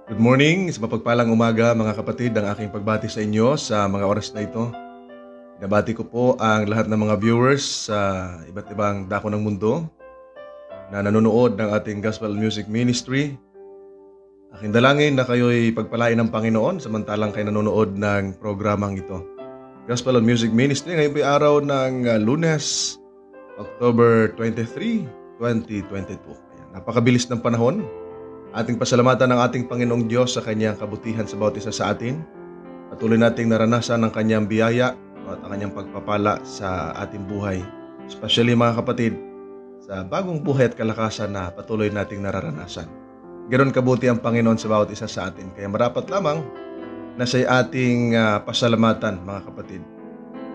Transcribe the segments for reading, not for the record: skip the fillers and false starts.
Good morning, sa mapagpalang umaga mga kapatid, ang aking pagbati sa inyo sa mga oras na ito. Nabati ko po ang lahat ng mga viewers sa iba't ibang dako ng mundo na nanonood ng ating Gospel Music Ministry. Aking dalangin na kayo'y pagpalain ng Panginoon samantalang kayo nanonood ng programang ito. Gospel Music Ministry, ngayon po araw ng Lunes, October 23, 2022. Ayan, napakabilis ng panahon. Ating pasalamatan ng ating Panginoong Diyos sa kanyang kabutihan sa bawat isa sa atin. Patuloy nating naranasan ang kanyang biyaya at ang kanyang pagpapala sa ating buhay. Especially mga kapatid, sa bagong buhay at kalakasan na patuloy nating nararanasan. Ganon kabuti ang Panginoon sa bawat isa sa atin. Kaya marapat lamang na sa ating pasalamatan mga kapatid.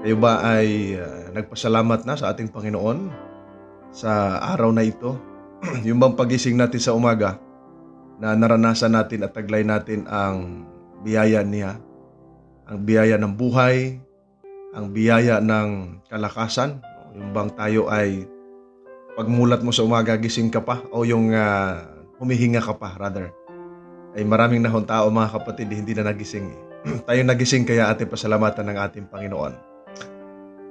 Kayo ba ay nagpasalamat na sa ating Panginoon sa araw na ito? Yung bang pagising natin sa umaga, na naranasan natin at taglay natin ang biyaya niya, ang biyaya ng buhay, ang biyaya ng kalakasan. Yung bang tayo ay pagmulat mo sa umaga, gising ka pa, o yung humihinga ka pa rather. Ay maraming nahon tao mga kapatid, hindi na nagising. Tayo nagising kaya ating pasalamatan ng ating Panginoon.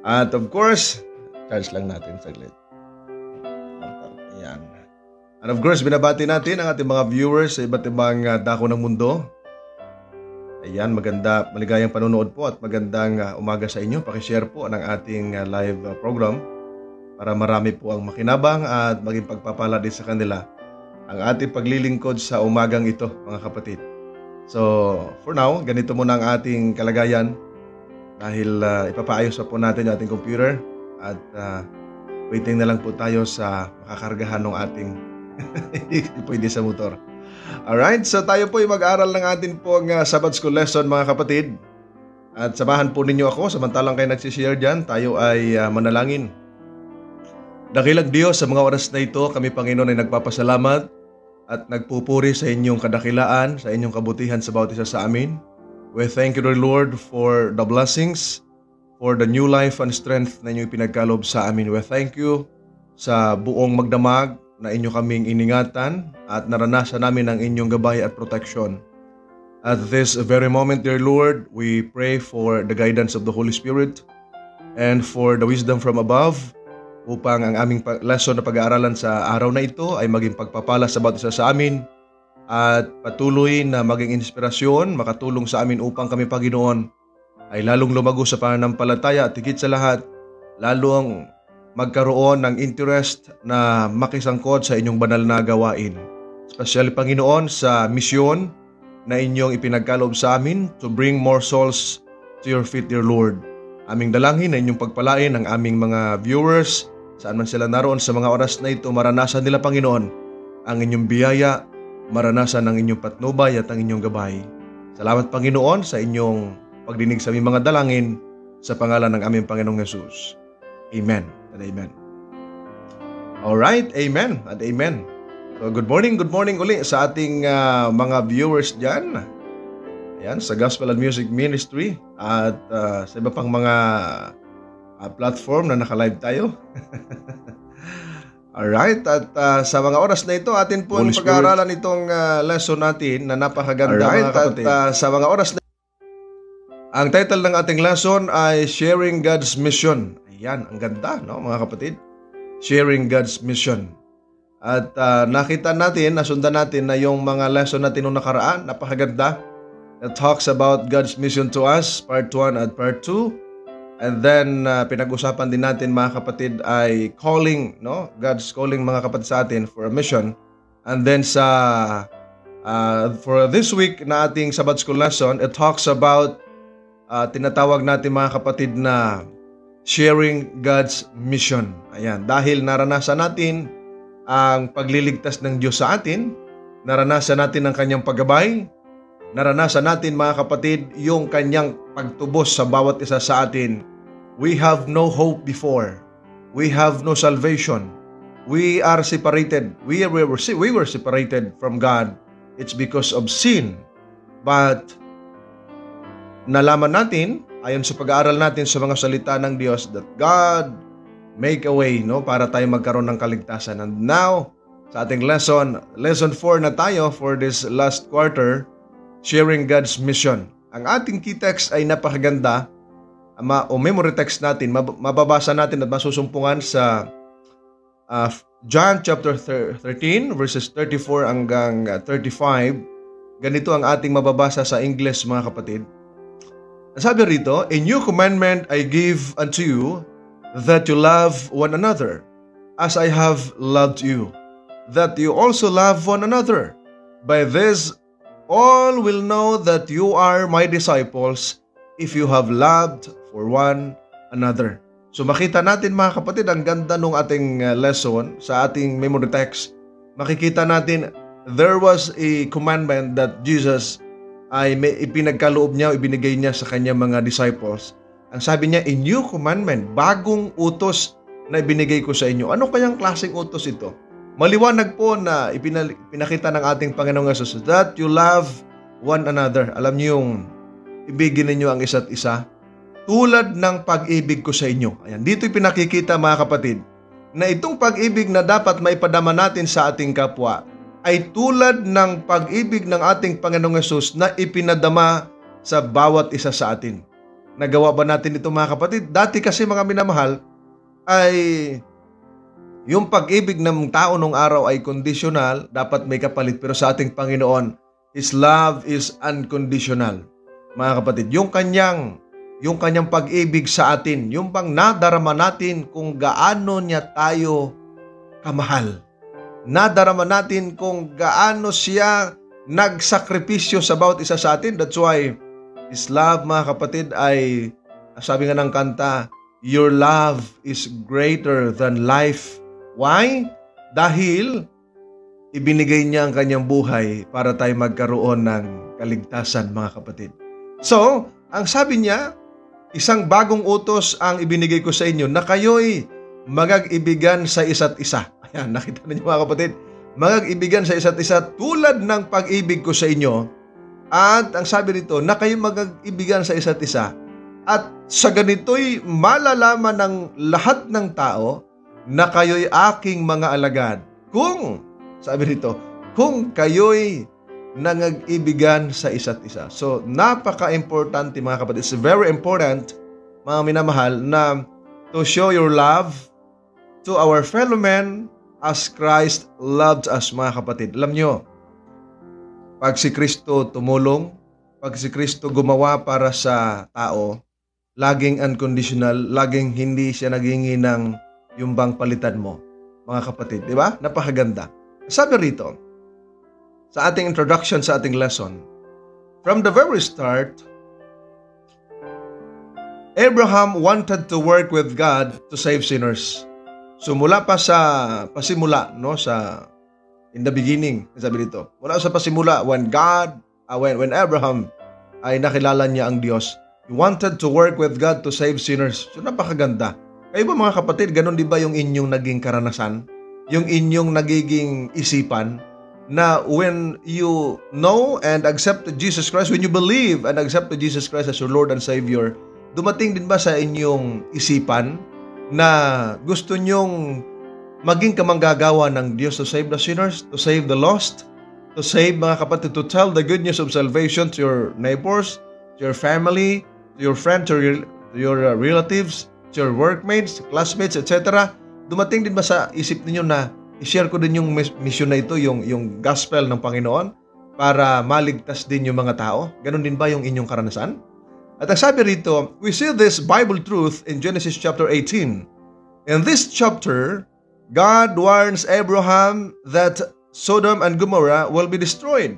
At of course, charge lang natin saglit. Ayan. And of course, binabati natin ang ating mga viewers sa iba't ibang dako ng mundo. Ayan, maligayang panonood po at magandang umaga sa inyo. Pakishare po ng ating live program para marami po ang makinabang at maging pagpapala din sa kanila ang ating paglilingkod sa umagang ito, mga kapatid. So, for now, ganito muna ang ating kalagayan dahil ipapaayos po natin yung ating computer at waiting na lang po tayo sa makakargahan ng ating hindi pwede sa motor. Alright, so tayo po ay mag-aral ng atin pong Sabbath School lesson mga kapatid. At samahan po ninyo ako samantalang kayo nagsishare dyan, tayo ay manalangin. Dakilang Diyos, sa mga oras na ito, kami Panginoon ay nagpapasalamat at nagpupuri sa inyong kadakilaan, sa inyong kabutihan sa bawat isa sa amin. We thank you, Lord, for the blessings, for the new life and strength na inyong pinagkalob sa amin. We thank you sa buong magdamag na inyo kaming iningatan at naranasan namin ang inyong gabay at protection. At this very moment, dear Lord, we pray for the guidance of the Holy Spirit and for the wisdom from above upang ang aming lesson na pag-aaralan sa araw na ito ay maging pagpapala sa bawat isa sa amin at patuloy na maging inspirasyon, makatulong sa amin upang kami, Panginoon, ay lalong lumago sa pananampalataya at higit sa lahat, lalong magkaroon ng interest na makisangkot sa inyong banal na gawain. Especially, Panginoon, sa misyon na inyong ipinagkaloob sa amin to bring more souls to your feet, dear Lord. Aming dalangin na inyong pagpalain ang aming mga viewers, saan man sila naroon sa mga oras na ito, maranasan nila, Panginoon, ang inyong biyaya, maranasan ang inyong patnubay at ang inyong gabay. Salamat, Panginoon, sa inyong pagdinig sa aming mga dalangin sa pangalan ng aming Panginoong Yesus. Amen and amen. Alright, amen and amen. So good morning uli sa ating mga viewers dyan. Ayan, sa Gospel and Music Ministry at sa iba pang mga platform na naka-live tayo. Alright, at sa mga oras na ito, atin po ang pag-aaralan itong lesson natin na napakaganda. Alright, mga kapatid. At sa mga oras na ang title ng ating lesson ay Sharing God's Mission. Ayan, ang ganda, no, mga kapatid? Sharing God's Mission. At nakita natin, nasundan natin na yung mga lesson natin nung nakaraan, napakaganda. That talks about God's mission to us, part 1 at part 2. And then, pinag-usapan din natin, mga kapatid, ay calling, no? God's calling, mga kapatid, sa atin for a mission. And then for this week na ating Sabbath School lesson, it talks about tinatawag natin, mga kapatid, na sharing God's mission. Ayan, dahil naranasan natin ang pagliligtas ng Diyos sa atin, naranasan natin ang kanyang paggabay, naranasan natin, mga kapatid, yung kanyang pagtubos sa bawat isa sa atin. We have no hope before. We have no salvation. We are separated. We were separated from God. It's because of sin. But nalaman natin, ayon sa pag-aaral natin sa mga salita ng Diyos, that God make a way, no, para tayo magkaroon ng kaligtasan. And now, sa ating lesson. Lesson 4 na tayo for this last quarter, sharing God's mission. Ang ating key text ay napakaganda, o memory text natin, mababasa natin at masusumpungan sa John chapter 13 verses 34 hanggang 35. Ganito ang ating mababasa sa English, mga kapatid. Sabi rito, "A new commandment I give unto you, that you love one another, as I have loved you, that you also love one another. By this, all will know that you are my disciples, if you have loved for one another." So makita natin, mga kapatid, ang ganda nung ating lesson sa ating memory text. Makikita natin, there was a commandment that Jesus ay may ipinagkaloob niya o ibinigay niya sa kanyang mga disciples. Ang sabi niya, a new commandment, bagong utos na ibinigay ko sa inyo. Ano kayang klaseng utos ito? Maliwanag po na pinakita ng ating Panginoong Hesus that you love one another. Alam niyo yung ibigin ninyo ang isa't isa tulad ng pag-ibig ko sa inyo. Ayan, dito'y pinakikita, mga kapatid, na itong pag-ibig na dapat maipadama natin sa ating kapwa ay tulad ng pag-ibig ng ating Panginoong Hesus na ipinadama sa bawat isa sa atin. Nagawa ba natin ito, mga kapatid? Dati kasi, mga minamahal, ay yung pag-ibig ng tao nung araw ay conditional, dapat may kapalit. Pero sa ating Panginoon, His love is unconditional. Mga kapatid, yung kanyang pag-ibig sa atin, yung bang nadarama natin kung gaano niya tayo kamahal. Nadarama natin kung gaano siya nagsakripisyo sa bawat isa sa atin. That's why His love, mga kapatid, ay sabi nga ng kanta, your love is greater than life. Why? Dahil ibinigay niya ang kanyang buhay para tayo magkaroon ng kaligtasan, mga kapatid. So, ang sabi niya, isang bagong utos ang ibinigay ko sa inyo na kayo'y magag-ibigan sa isa't isa. Ayan, nakita ninyo, mga kapatid, magag-ibigan sa isa't isa tulad ng pag-ibig ko sa inyo. At ang sabi rito, na kayo magag-ibigan sa isa't isa. At sa ganito'y malalaman ng lahat ng tao na kayo'y aking mga alagad. Kung, sabi rito, kung kayo'y nangag-ibigan sa isa't isa. So, napaka-importante, mga kapatid. It's very important, mga minamahal, na to show your love to our fellow men as Christ loved us, mga kapatid. Alam nyo, pag si Kristo tumulong, pag si Kristo gumawa para sa tao, laging unconditional, laging hindi siya naghingi ng yung bang palitan mo, mga kapatid. Di ba? Napakaganda. Sabi rito, sa ating introduction sa ating lesson, from the very start, Abraham wanted to work with God to save sinners. So mula pa sa pasimula, no, in the beginning, sabi dito, mula sa pasimula, when Abraham ay nakilala niya ang Diyos, he wanted to work with God to save sinners. So napakaganda. Kayo ba, mga kapatid, ganun di ba yung inyong naging karanasan? Yung inyong nagiging isipan na when you know and accept Jesus Christ, when you believe and accept Jesus Christ as your Lord and Savior, dumating din ba sa inyong isipan na gusto nyong maging kamanggagawa ng Diyos to save the sinners, to save the lost, to save, mga kapatid, to tell the good news of salvation to your neighbors, to your family, to your friends, to your relatives, to your workmates, classmates, etc. Dumating din ba sa isip ninyo na i-share ko din yung mission na ito, yung gospel ng Panginoon para maligtas din yung mga tao? Ganon din ba yung inyong karanasan? At ang sabi rito, we see this Bible truth in Genesis chapter 18. In this chapter, God warns Abraham that Sodom and Gomorrah will be destroyed.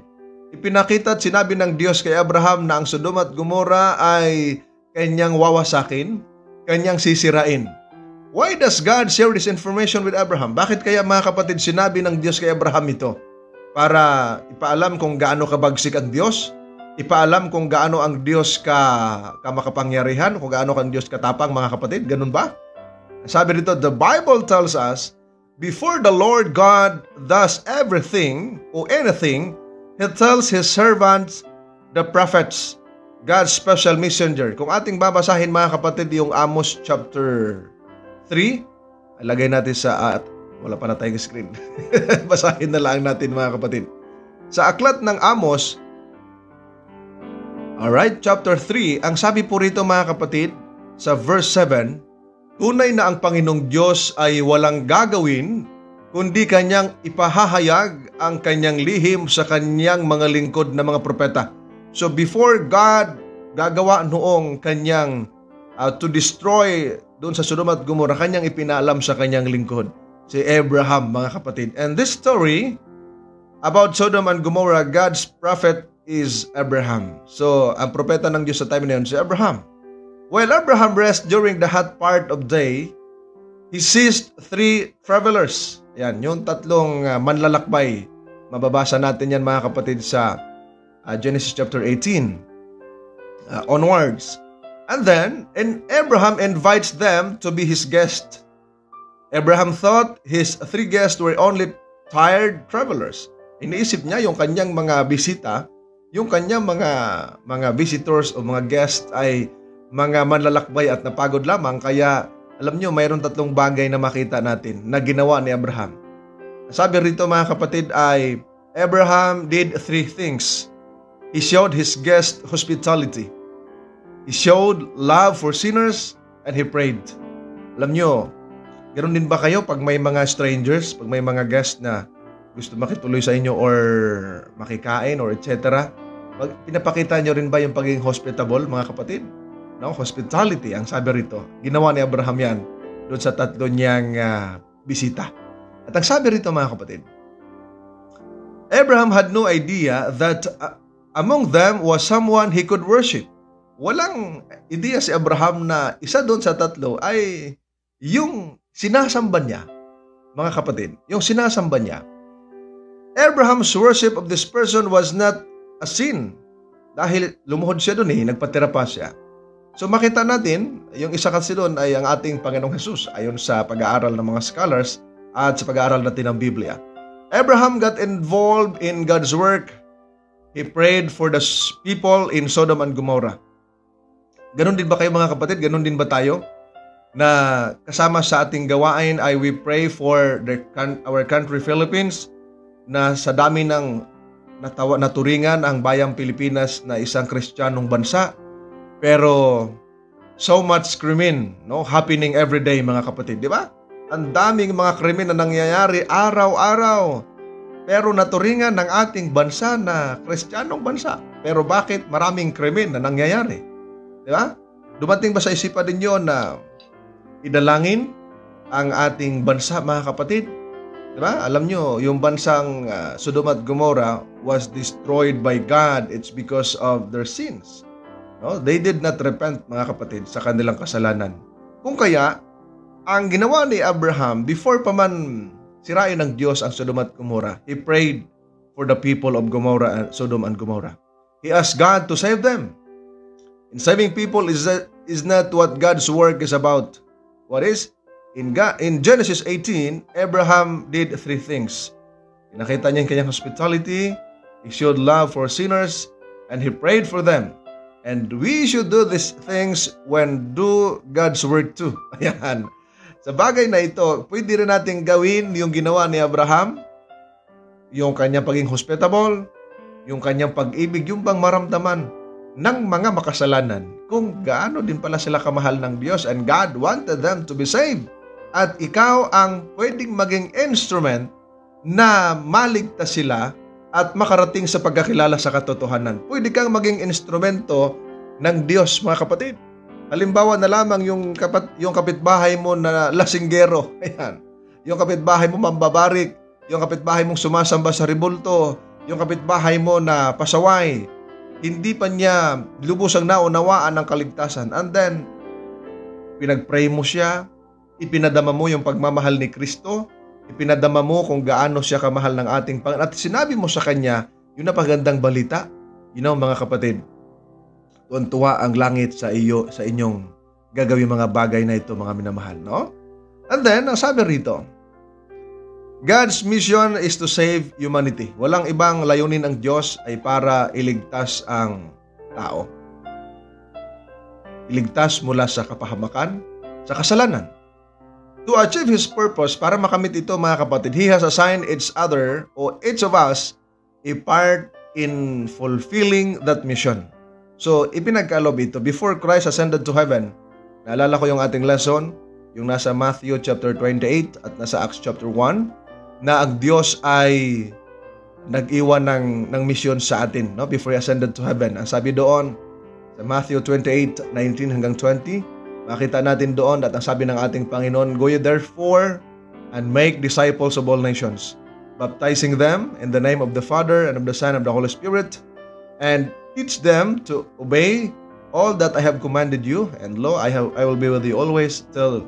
Ipinakita at sinabi ng Diyos kay Abraham na ang Sodom at Gomorrah ay kanyang wawasakin, kanyang sisirain. Why does God share this information with Abraham? Bakit kaya, mga kapatid, sinabi ng Diyos kay Abraham ito? Para ipaalam kung gaano kabagsik ang Diyos, ipaalam kung gaano ang Diyos makapangyarihan, kung gaano ang Diyos katapang, mga kapatid. Ganun ba? Sabi dito, the Bible tells us, before the Lord God does everything or anything, He tells His servants, the prophets, God's special messenger. Kung ating babasahin, mga kapatid, yung Amos chapter 3, lagay natin sa Wala pa na tayong screen. Basahin na lang natin mga kapatid. Sa aklat ng Amos, alright, chapter 3, ang sabi po rito mga kapatid, sa verse 7, tunay na ang Panginoong Diyos ay walang gagawin, kundi kanyang ipahahayag ang kanyang lihim sa kanyang mga lingkod na mga propeta. So before God gagawa noong kanyang to destroy doon sa Sodom at Gomorrah, kanyang ipinaalam sa kanyang lingkod, si Abraham mga kapatid. And this story about Sodom and Gomorrah, God's prophet is Abraham. So ang propeta ng Diyos sa time na yun, si Abraham. While Abraham rests during the hot part of day, he sees 3 travelers. Yan, yung tatlong manlalakbay. Mababasa natin yan mga kapatid sa Genesis chapter 18 onwards. And Abraham invites them to be his guest. Abraham thought his 3 guests were only tired travelers. Iniisip niya yung kanyang mga bisita, yung kanyang mga visitors o mga guests ay mga manlalakbay at napagod lamang. Kaya alam nyo, mayroon 3 bagay na makita natin na ginawa ni Abraham. Sabi rito mga kapatid ay Abraham did 3 things. He showed his guest hospitality. He showed love for sinners and he prayed. Alam nyo, ganoon din ba kayo pag may mga strangers, pag may mga guest na gusto makituloy sa inyo or makikain or etc. Pinapakita nyo rin ba yung pagiging hospitable mga kapatid? No, hospitality ang sabi rito. Ginawa ni Abraham yan doon sa 3 niyang bisita. At ang sabi rito mga kapatid, Abraham had no idea that among them was someone he could worship. Walang ideya si Abraham na isa doon sa 3 ay yung sinasamba niya, mga kapatid, yung sinasamba niya. Abraham's worship of this person was not a sin dahil lumuhod siya doon nagpatira pa siya. So makita natin, yung isa kasi doon ay ang ating Panginoong Jesus ayon sa pag-aaral ng mga scholars at sa pag-aaral natin ng Biblia. Abraham got involved in God's work. He prayed for the people in Sodom and Gomorrah. Ganon din ba kayo mga kapatid? Ganon din ba tayo? Na kasama sa ating gawain ay we pray for our country Philippines na sa dami ng naturingan ang bayang Pilipinas na isang Kristiyanong bansa. Pero so much krimen, no, happening every day mga kapatid, di ba? Ang daming mga krimen na nangyayari araw-araw. Pero naturingan ng ating bansa na Kristiyanong bansa. Pero bakit maraming krimen na nangyayari? Di ba? Dumating ba sa isipan ninyo na idalangin ang ating bansa mga kapatid? Di ba? Alam nyo, yung bansang Sodom at Gomorrah was destroyed by God. It's because of their sins. No, they did not repent mga kapatid sa kanilang kasalanan. Kung kaya, ang ginawa ni Abraham before pa man sirain ng Diyos ang Sodom at Gomorrah, he prayed for the people of Gomorrah and Sodom and Gomorrah. He asked God to save them. And saving people is not what God's work is about. What is? In Genesis 18, Abraham did 3 things. Nakita niya yung kanyang hospitality, he showed love for sinners, and he prayed for them. And we should do these things when do God's work too. Ayan. Sa bagay na ito, pwede rin natin gawin yung ginawa ni Abraham, yung kanyang pagiging hospitable, yung kanyang pag-ibig, yung bang maramdaman ng mga makasalanan kung gaano din pala sila kamahal ng Diyos and God wanted them to be saved. At ikaw ang pwedeng maging instrument na maligtas sila at makarating sa pagkakilala sa katotohanan. Pwede kang maging instrumento ng Diyos, mga kapatid. Halimbawa na lamang yung kapitbahay mo na lasinggero. Ayan. Yung kapitbahay mo mambabarik. Yung kapitbahay mong sumasamba sa rebulto. Yung kapitbahay mo na pasaway. Hindi pa niya lubusang naunawaan ng kaligtasan. And then, pinagpray mo siya. Ipinadama mo yung pagmamahal ni Kristo. Ipinadama mo kung gaano siya kamahal ng ating Panginoon. At sinabi mo sa Kanya, yung napagandang balita. Mga kapatid, tuwan-tuwa ang langit sa inyong gagawin mga bagay na ito, mga minamahal, no? And then, ang sabi rito, God's mission is to save humanity. Walang ibang layunin ang Diyos ay para iligtas ang tao. Iligtas mula sa kapahamakan, sa kasalanan. To achieve His purpose, para makamit ito mga kapatid, He has assigned each other o each of us a part in fulfilling that mission. So, ipinagkaloob ito. Before Christ ascended to heaven, naalala ko yung ating lesson, yung nasa Matthew chapter 28 at nasa Acts chapter 1, na ang Diyos ay nag-iwan ng mission sa atin, no? Before He ascended to heaven. Ang sabi doon, sa Matthew 28:19 hanggang 20, makita natin doon at ang sabi ng ating Panginoon, "Go ye therefore and make disciples of all nations, baptizing them in the name of the Father and of the Son and of the Holy Spirit, and teach them to obey all that I have commanded you, and lo, I will be with you always till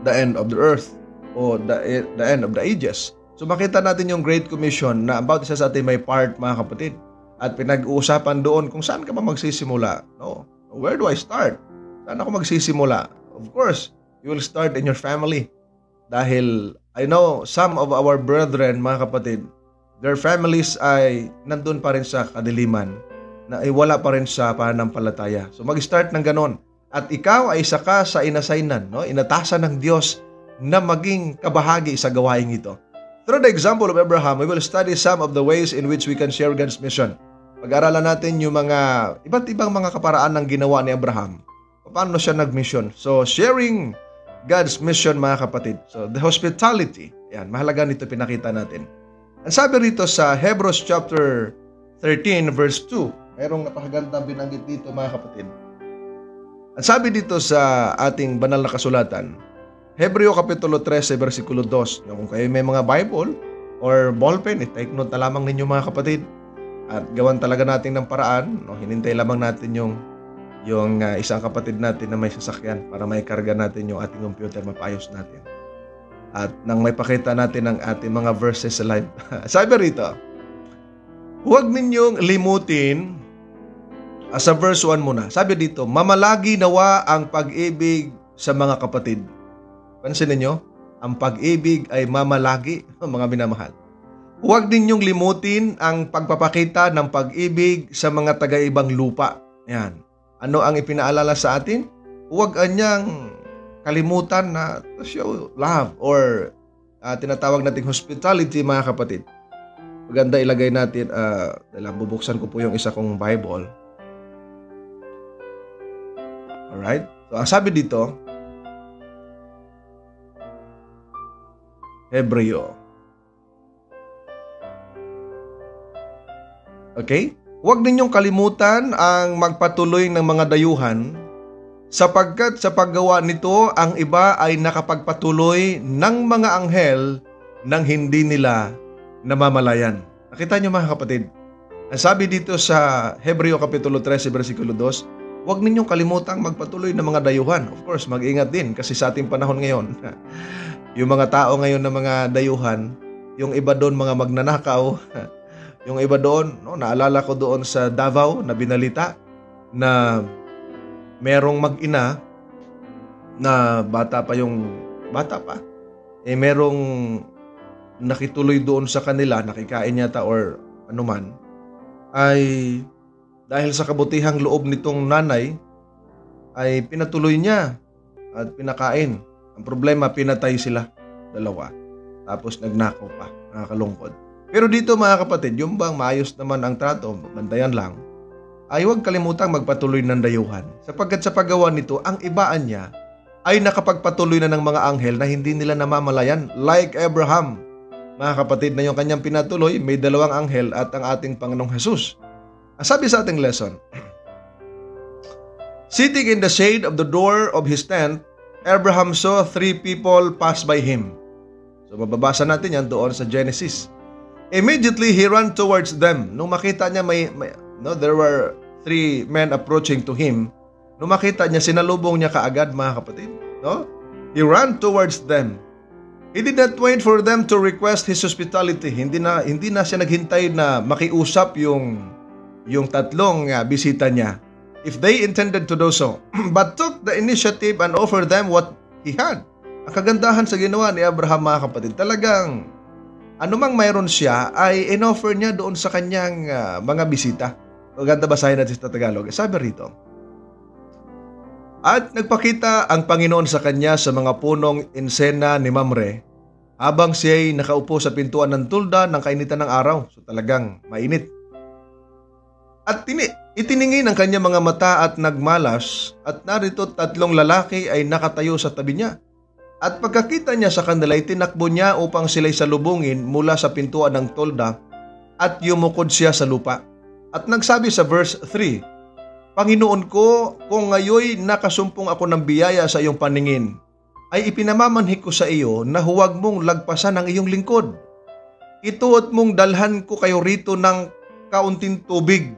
the end of the earth," o the end of the ages. So makita natin yung Great Commission na about isa sa atin may part, mga kapatid. At pinag-uusapan doon kung saan ka ba magsisimula. No? Where do I start? Saan ako magsisimula? Of course, you will start in your family. Dahil I know some of our brethren, mga kapatid, their families ay nandun pa rin sa kadiliman, na ay wala pa rin sa pananampalataya. So mag-start ng ganon. At ikaw ay isa ka sa inassignan, no? Inatasan ng Diyos na maging kabahagi sa gawain ito. Through the example of Abraham, we will study some of the ways in which we can share God's mission. Pag-aralan natin yung mga iba't ibang mga kaparaan ng ginawa ni Abraham. Paano siya nag-mission? So, sharing God's mission, mga kapatid. So, the hospitality. Yan, mahalaga nito pinakita natin. Ang sabi rito sa Hebrews chapter 13 verse 2, mayroong napakagandang binanggit dito, mga kapatid. Ang sabi dito sa ating banal na kasulatan, Hebreo Kapitulo 13, versikulo 2. Kung kayo may mga Bible or ballpen, take note na lamang ninyo, mga kapatid. At gawan talaga natin ng paraan. No? Hinintay lamang natin yung isang kapatid natin na may sasakyan para may karga natin yung ating computer, mapayos natin. At nang may pakita natin ang ating mga verses sa live. Sabi rito, huwag ninyong limutin, sa verse 1 muna. Sabi dito, mamalagi nawa ang pag-ibig sa mga kapatid. Pansin ninyo, ang pag-ibig ay mamalagi, mga minamahal. Huwag ninyong limutin ang pagpapakita ng pag-ibig sa mga taga-ibang lupa. Yan. Ano ang ipinaalala sa atin? Huwag anyang kalimutan na to show love or tinatawag nating hospitality, mga kapatid. Maganda ilagay natin, bubuksan ko po yung isa kong Bible. Alright? So, ang sabi dito, Hebreo. Okay? Huwag ninyong kalimutan ang magpatuloy ng mga dayuhan, sapagkat sa paggawa nito, ang iba ay nakapagpatuloy ng mga anghel nang hindi nila namamalayan. Nakita niyo, mga kapatid? Ang sabi dito sa Hebreo Kapitulo 13, versikulo 2, huwag ninyong kalimutang magpatuloy ng mga dayuhan. Of course, mag-ingat din kasi sa ating panahon ngayon, yung mga tao ngayon na mga dayuhan, yung iba doon mga magnanakaw, yung iba doon, no, naalala ko doon sa Davao na binalita na merong mag-ina na bata pa, merong nakituloy doon sa kanila, nakikain yata or anuman, ay dahil sa kabutihang loob nitong nanay, ay pinatuloy niya at pinakain. Ang problema, pinatay sila, dalawa. Tapos nagnakaw pa, nakakalungkod. Pero dito, mga kapatid, yung bang maayos naman ang trato, bantayan lang, ay huwag kalimutang magpatuloy ng dayuhan. Sapagkat sa paggawa nito, ang ibaan niya ay nakapagpatuloy na ng mga anghel na hindi nila namamalayan. Like Abraham, mga kapatid, na yung kanyang pinatuloy, may dalawang anghel at ang ating Panginoong Jesus. Ang sabi sa ating lesson, sitting in the shade of the door of his tent, Abraham saw 3 people pass by him. So mababasa natin yan doon sa Genesis. Immediately he ran towards them. Nung makita niya there were 3 men approaching to him. Nung makita niya, sinalubong niya kaagad, mga kapatid. No? He ran towards them. He did not wait for them to request his hospitality. Hindi na siya naghintay na makiusap yung tatlong bisita niya, if they intended to do so, but took the initiative and offered them what he had. Ang kagandahan sa ginawa ni Abraham, mga kapatid, talagang anumang mayroon siya ay in-offer niya doon sa kanyang mga bisita. Maganda basahin natin sa Tagalog. Sabi rito, At nagpakita ang Panginoon sa kanya sa mga punong insena ni Mamre habang siya'y nakaupo sa pintuan ng tulda ng kainitan ng araw. So talagang mainit. At itiningin ang kanyang mga mata at nagmalas at narito 3 lalaki ay nakatayo sa tabi niya. At pagkakita niya sa kanila ay tinakbo niya upang sila'y salubungin mula sa pintuan ng tolda at yumukod siya sa lupa. At nagsabi sa verse 3, Panginoon ko, kung ngayoy nakasumpong ako ng biyaya sa iyong paningin, ay ipinamamanhik ko sa iyo na huwag mong lagpasan ang iyong lingkod. Ituot mong dalhan ko kayo rito ng kaunting tubig.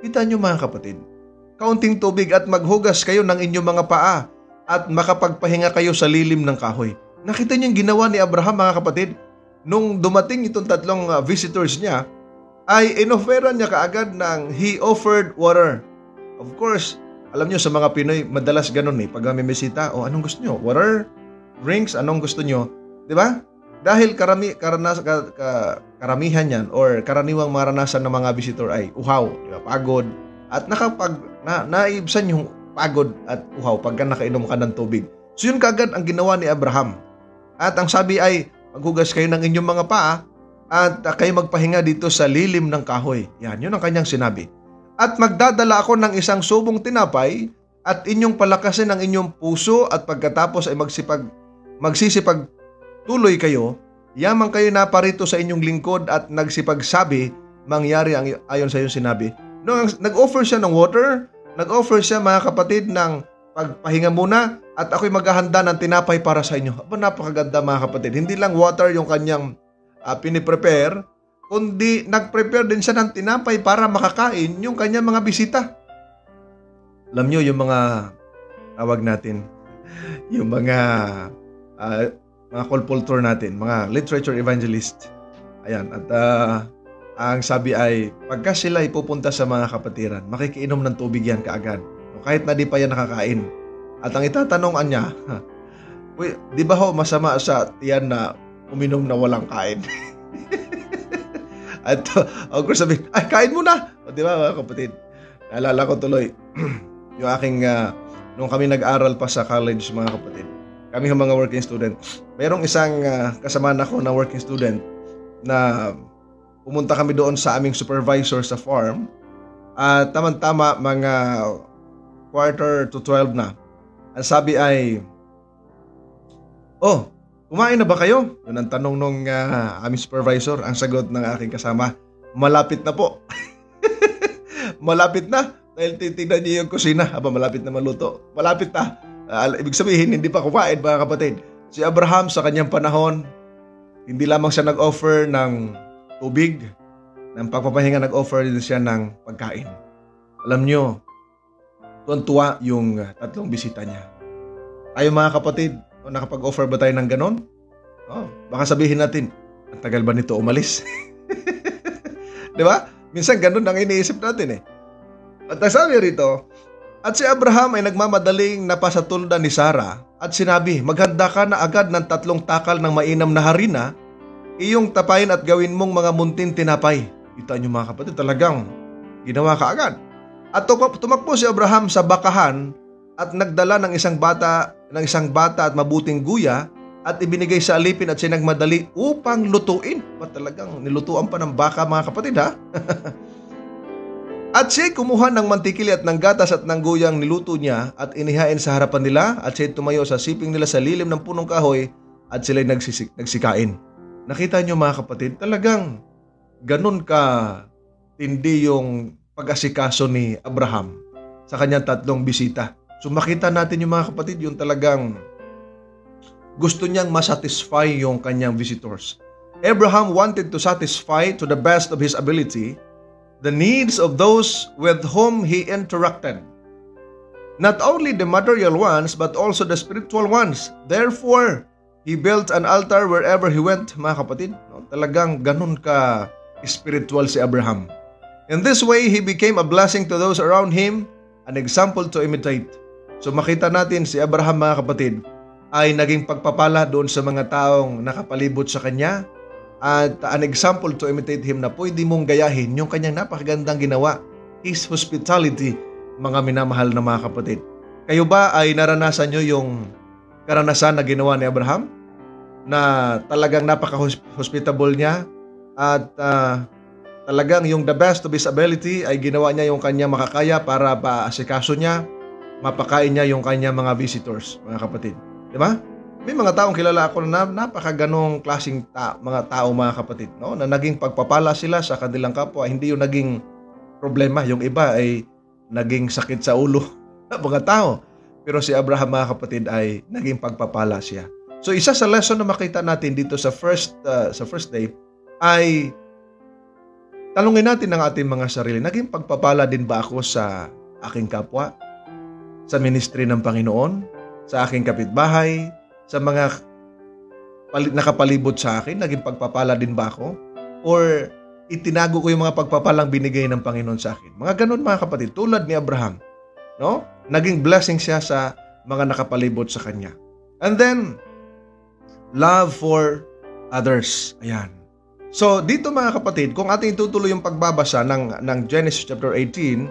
Kita niyo mga kapatid, kaunting tubig at maghugas kayo ng inyong mga paa at makapagpahinga kayo sa lilim ng kahoy. Nakita niyo yung ginawa ni Abraham mga kapatid. Nung dumating itong 3 visitors niya, ay inoferan niya kaagad ng he offered water. Of course, alam niyo sa mga Pinoy, madalas ganun pag may bisita, anong gusto niyo? Water? Drinks? Anong gusto niyo? 'Di ba? Dahil karamihan yan or karaniwang maranasan ng mga visitor ay uhaw, diba? Pagod, at naibsan yung pagod at uhaw pagka nakainom ka ng tubig. So yun kagad ang ginawa ni Abraham. At ang sabi ay, maghugas kayo ng inyong mga paa at kayo magpahinga dito sa lilim ng kahoy. Yan, yun ang kanyang sinabi. At magdadala ako ng isang subong tinapay at inyong palakasin ang inyong puso at pagkatapos ay magsisipag tuloy kayo, yamang kayo na parito sa inyong lingkod at nagsipagsabi, mangyari ang ayon sa iyong sinabi. Nung nag-offer siya ng water, nag-offer siya mga kapatid ng pagpahinga muna at ako'y maghahanda ng tinapay para sa inyo. Napakaganda mga kapatid. Hindi lang water yung kanyang piniprepare, kundi nag-prepare din siya ng tinapay para makakain yung kanyang mga bisita. Alam nyo yung mga tawag natin, yung mga culture natin, mga literature evangelist. Ayan, at ang sabi ay, pagka sila ay pupunta sa mga kapatiran, makikiinom ng tubig yan kaagad. Kahit na di pa yan nakakain. At ang itatanong niya, di ba ho masama sa tiyan na uminom na walang kain? At of course sabi, ay kain muna! Di ba mga kapatid? Naalala ko tuloy, yung aking, nung kami nag-aral pa sa college mga kapatid, kami yung mga working student. Mayroong isang kasama ako na working student na pumunta kami doon sa aming supervisor sa farm at tama-tama mga 11:45 na. Ang sabi ay, kumain na ba kayo? Yun ang tanong nung aming supervisor. Ang sagot ng aking kasama, malapit na po. Malapit na. Dahil titignan niyo yung kusina. Malapit na maluto. Malapit na. Ibig sabihin, hindi pa kumain mga kapatid. Si Abraham sa kanyang panahon, hindi lamang siya nag-offer ng tubig, ng pagpapahinga, nag-offer din siya ng pagkain. Alam nyo, tuwan-tuwa yung 3 bisita niya. Tayo mga kapatid, nakapag-offer ba tayo ng ganon? Baka sabihin natin, ang tagal ba nito umalis? Di ba? Minsan ganon ang iniisip natin At sabi rito, at si Abraham ay nagmamadaling napasatulda ni Sarah at sinabi, maghanda ka na agad ng 3 takal ng mainam na harina, iyong tapayin at gawin mong mga muntin tinapay. Kita niyo mga kapatid, talagang ginawa ka agad. At tumakbo si Abraham sa bakahan at nagdala ng isang bata at mabuting guya at ibinigay sa alipin at sinagmadali upang lutuin. Talagang nilutuan pa ng baka mga kapatid At siya kumuha ng mantikili at ng gatas at ng guyang niluto niya at inihain sa harapan nila at siya tumayo sa siping nila sa lilim ng punong kahoy at sila'y nagsikain. Nakita niyo mga kapatid, talagang ganun ka tindi yung pag-asikaso ni Abraham sa kanyang 3 bisita. So makita natin yung mga kapatid, yung talagang gusto niyang masatisfy yung kanyang visitors. Abraham wanted to satisfy to the best of his ability the needs of those with whom he interacted. Not only the material ones, but also the spiritual ones. Therefore, he built an altar wherever he went, mga kapatid. Talagang ganun ka spiritual si Abraham. In this way, he became a blessing to those around him, an example to imitate. So makita natin si Abraham, mga kapatid, ay naging pagpapala doon sa mga taong nakapalibot sa kanya, at an example to imitate him na pwede mong gayahin yung kanyang napakagandang ginawa, his hospitality, mga minamahal na mga kapatid. Kayo ba ay naranasan nyo yung karanasan na ginawa ni Abraham? Na talagang napaka-hospitable niya at talagang yung the best of his ability ay ginawa niya yung kanya makakaya para paasikaso niya, mapakain niya yung kanya mga visitors, mga kapatid. Di ba? May mga taong kilala ako na napakaganong klaseng mga tao, mga kapatid, no? Na naging pagpapala sila sa kanilang kapwa. Hindi yung naging problema. Yung iba ay naging sakit sa ulo ng mga tao. Pero si Abraham, mga kapatid, ay naging pagpapala siya. So isa sa lesson na makita natin dito sa first day ay tanungin natin ang ating mga sarili, naging pagpapala din ba ako sa aking kapwa? Sa ministry ng Panginoon? Sa aking kapitbahay? Sa mga nakapalibot sa akin? Naging pagpapala din ba ako? Or itinago ko yung mga pagpapalang binigay ng Panginoon sa akin? Mga ganun, mga kapatid, tulad ni Abraham. No? Naging blessing siya sa mga nakapalibot sa kanya. And then, love for others. Ayan. So, dito, mga kapatid, kung ating itutuloy yung pagbabasa ng Genesis chapter 18,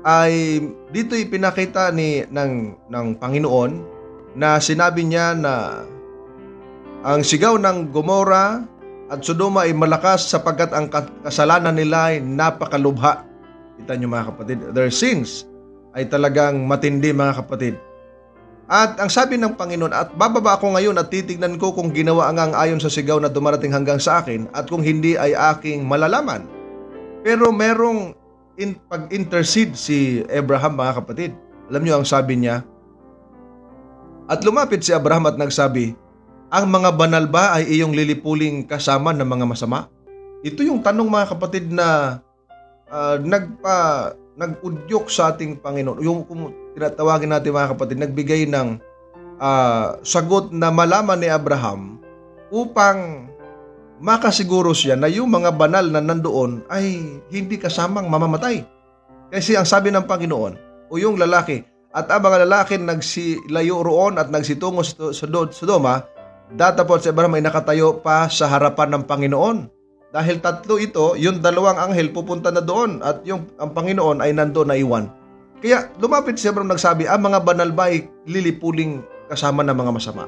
ay dito ipinakita ng Panginoon na sinabi niya na ang sigaw ng Gomora at Sodoma ay malakas sapagkat ang kasalanan nila ay napakalubha. Kita niyo, mga kapatid, their sins ay talagang matindi, mga kapatid. At ang sabi ng Panginoon, at bababa ako ngayon at titignan ko kung ginawa ang ayon sa sigaw na dumarating hanggang sa akin at kung hindi ay aking malalaman. Pero merong pag-intercede si Abraham, mga kapatid. Alam niyo ang sabi niya? At lumapit si Abraham at nagsabi, ang mga banal ba ay iyong lilipuling kasama ng mga masama? Ito yung tanong, mga kapatid, na nag-udyok sa ating Panginoon. Yung tinatawagin natin, mga kapatid, nagbigay ng sagot na malaman ni Abraham upang makasiguro siya na yung mga banal na nandoon ay hindi kasamang mamamatay. Kasi ang sabi ng Panginoon, o yung lalaki, at ang mga lalaki nagsilayo roon at nagsitungo sa Sodoma, datapot si Abraham ay nakatayo pa sa harapan ng Panginoon. Dahil tatlo ito, yung dalawang anghel pupunta na doon at ang Panginoon ay nandoon na iwan. Kaya lumapit si Abraham nagsabi, ang mga banal ba ay lilipuling kasama ng mga masama?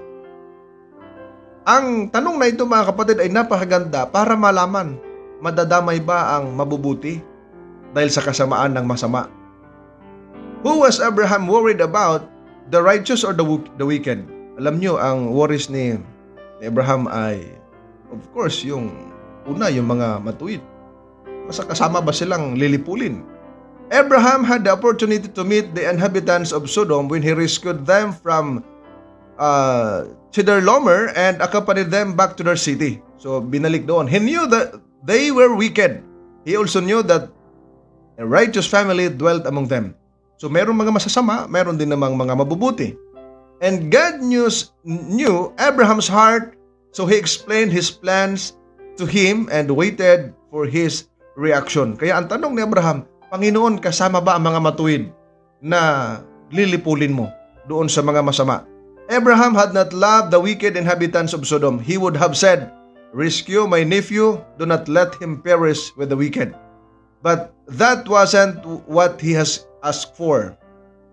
Ang tanong na ito, mga kapatid, ay napakaganda para malaman, madadamay ba ang mabubuti dahil sa kasamaan ng masama? Who was Abraham worried about, the righteous or the wicked? Alam nyo, ang worries ni Abraham ay, of course, yung mga matuwid. Kasama ba silang lilipulin? Abraham had the opportunity to meet the inhabitants of Sodom when he rescued them from Chedorlaomer and accompanied them back to their city. So, binalik doon. He knew that they were wicked. He also knew that a righteous family dwelt among them. So, meron mga masasama, meron din namang mga mabubuti. And God knew Abraham's heart, so He explained His plans to him and waited for his reaction. Kaya ang tanong ni Abraham, Panginoon, kasama ba ang mga matuwid na lilipulin mo doon sa mga masama? Abraham had not loved the wicked inhabitants of Sodom. He would have said, rescue my nephew, do not let him perish with the wicked. But that wasn't what he has asked for.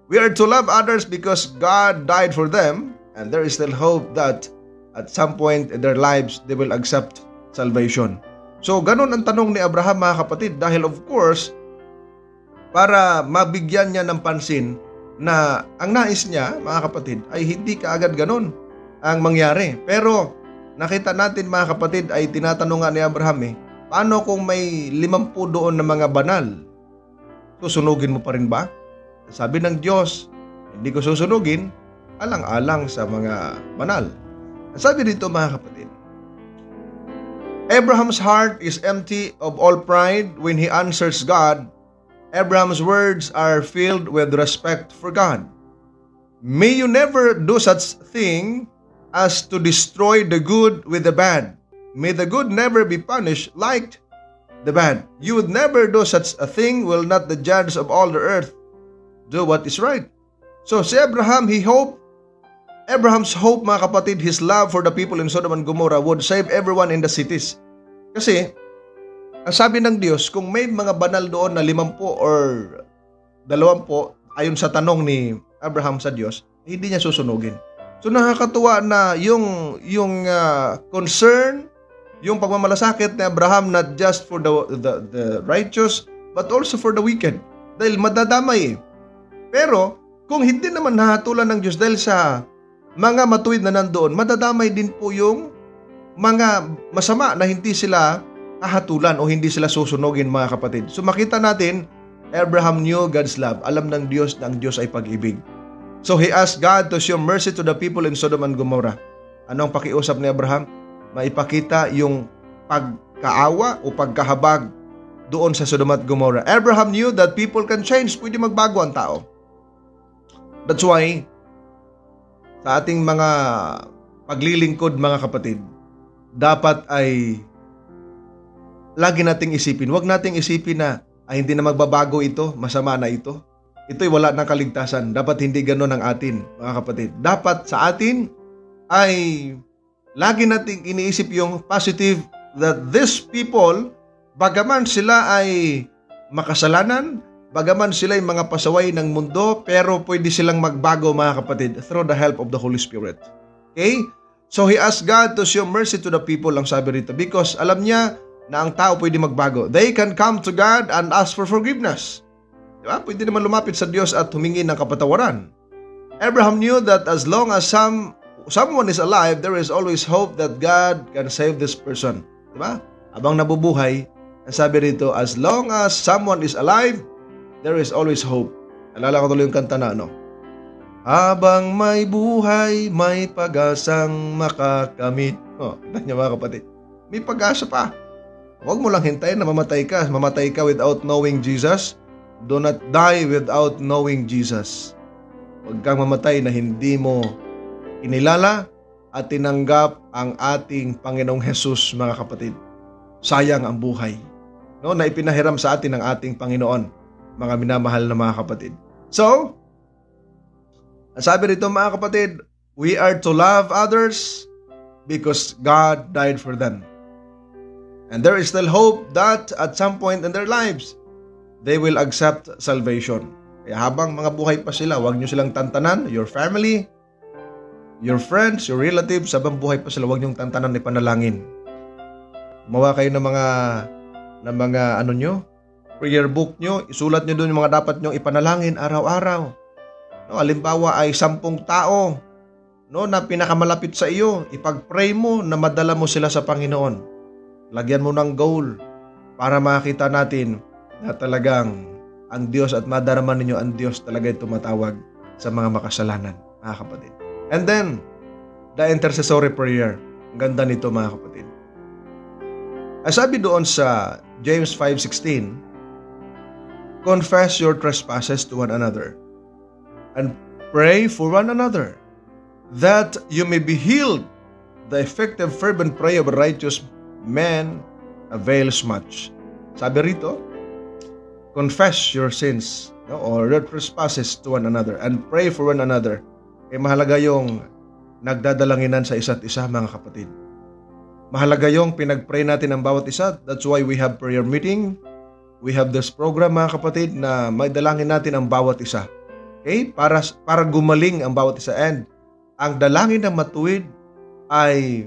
We are to love others because God died for them, and there is still hope that at some point in their lives they will accept salvation. So, ganun ang tanong ni Abraham, mga kapatid, dahil of course, para mabigyan niya ng pansin na ang nais niya, mga kapatid, ay hindi kaagad ganun ang mangyari. Pero, nakita natin, mga kapatid, ay tinatanong nga ni Abraham, paano kung may 50 doon na mga banal? Susunugin mo pa rin ba? Sabi ng Diyos, hindi ko susunugin, alang-alang sa mga banal. Sabi dito, mga kapatid, Abraham's heart is empty of all pride when he answers God. Abraham's words are filled with respect for God. May you never do such thing as to destroy the good with the bad. May the good never be punished like the bad. You would never do such a thing. Will not the judge of all the earth do what is right? So si Abraham, Abraham's hope, mga kapatid, his love for the people in Sodom and Gomorrah would save everyone in the cities. Kasi, ang sabi ng Diyos, kung may mga banal doon na 50 or 20, ayon sa tanong ni Abraham sa Diyos, hindi niya susunugin. So nakakatuwa na yung concern, yung pagmamalasakit ni Abraham not just for the righteous but also for the wicked. Dahil madadamay eh. Pero kung hindi naman nahatulan ng Diyos dahil sa mga matuwid na nandoon, madadamay din po yung mga masama na hindi sila hahatulan o hindi sila susunugin, mga kapatid. So makita natin, Abraham knew God's love. Alam ng Diyos na ang Diyos ay pag-ibig. So he asked God to show mercy to the people in Sodom and Gomorrah. Ano ang pakiusap ni Abraham? Maipakita yung pagkaawa o pagkahabag doon sa Sodom at Gomorrah. Abraham knew that people can change. Pwede magbago ang tao. That's why, sa ating mga paglilingkod, mga kapatid, dapat ay lagi nating isipin. Huwag nating isipin na hindi na magbabago ito, masama na ito. Ito'y wala ng kaligtasan. Dapat hindi ganoon ang atin, mga kapatid. Dapat sa atin ay lagi nating iniisip yung positive that these people, bagaman sila ay makasalanan, bagaman sila ay mga pasaway ng mundo, pero pwede silang magbago, mga kapatid, through the help of the Holy Spirit. Okay? So he asked God to show mercy to the people, ang sabi rito, because alam niya na ang tao pwede magbago. They can come to God and ask for forgiveness. Diba? Pwede naman lumapit sa Diyos at humingi ng kapatawaran. Abraham knew that as long as someone is alive, there is always hope that God can save this person. Diba? Habang nabubuhay, ang sabi rito, as long as someone is alive, there is always hope. Alala ko tuloy yung kanta na, habang may buhay, may pag-asang makakamit. Tignan niyo, mga kapatid. May pag-asa pa. Huwag mo lang hintayin na mamatay ka. Mamatay ka without knowing Jesus. Do not die without knowing Jesus. Huwag kang mamatay na hindi mo inilala at tinanggap ang ating Panginoong Jesus, mga kapatid. Sayang ang buhay, na ipinahiram sa atin ng ating Panginoon, mga minamahal na mga kapatid. So, ang sabi rito, mga kapatid, we are to love others because God died for them. And there is still hope that at some point in their lives, they will accept salvation. Kaya habang mga buhay pa sila, huwag nyo silang tantanan, your family, your friends, your relatives, habang buhay pa sila, huwag nyo tantanan, ipanalangin. Gumawa kayo ng mga prayer book nyo, isulat nyo doon yung mga dapat nyo ipanalangin araw-araw. Halimbawa ay 10 tao na pinakamalapit sa iyo, ipag-pray mo na madala mo sila sa Panginoon. Lagyan mo ng goal para makita natin na talagang ang Diyos at madarama ninyo ang Diyos talaga ay tumatawag sa mga makasalanan, mga kapatid. And then, the intercessory prayer. Ang ganda nito, mga kapatid. Ang sabi doon sa James 5:16, confess your trespasses to one another and pray for one another that you may be healed. The effective fervent prayer of a righteous man avails much. Sabi rito, confess your sins or your trespasses to one another and pray for one another. Kaya mahalaga yung nagdadalanginan sa isa't isa, mga kapatid. Mahalaga yung pinag-pray natin ang bawat isa. That's why we have prayer meeting. We have this program, mga kapatid, na may dalangin natin ang bawat isa. Okay? Para gumaling ang bawat isa. And ang dalangin ng matuwid ay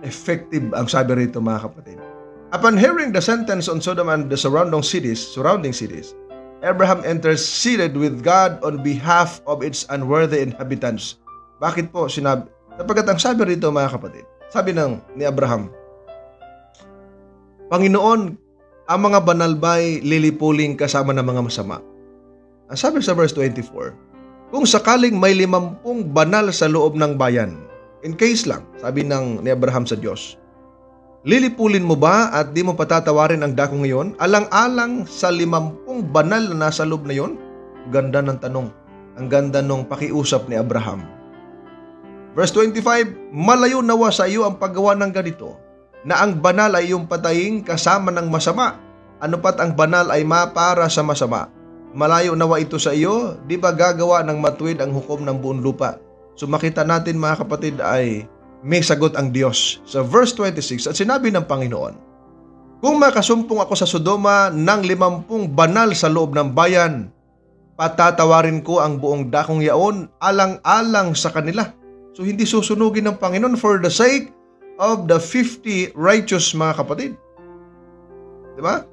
effective, ang sabi rito, mga kapatid. Upon hearing the sentence on Sodom and the surrounding cities, Abraham interceded with God on behalf of its unworthy inhabitants. Bakit po sinabi? Sapagkat ang sabi rito, mga kapatid, sabi ni Abraham, Panginoon, ang mga banal ba'y lilipuling kasama ng mga masama? Ang sabi sa verse 24, kung sakaling may 50 banal sa loob ng bayan, in case lang, sabi ni Abraham sa Diyos, lilipulin mo ba at di mo patatawarin ang dako ngayon? Alang-alang sa 50 banal na nasa loob na yon? Ganda ng tanong. Ang ganda ng pakiusap ni Abraham. Verse 25, malayo nawa sa iyo ang paggawa ng ganito, na ang banal ay iyong patayin kasama ng masama. Ano pat ang banal ay mapara sa masama. Malayo nawa ito sa iyo, di ba gagawa ng matuwid ang hukom ng buong lupa? So makita natin, mga kapatid, ay may sagot ang Diyos. Sa verse 26, at sinabi ng Panginoon, kung makasumpong ako sa Sodoma ng 50 banal sa loob ng bayan, Patatawarin ko ang buong dakong yaon alang-alang sa kanila. So hindi susunugin ng Panginoon for the sake of the 50 righteous, mga kapatid. Diba?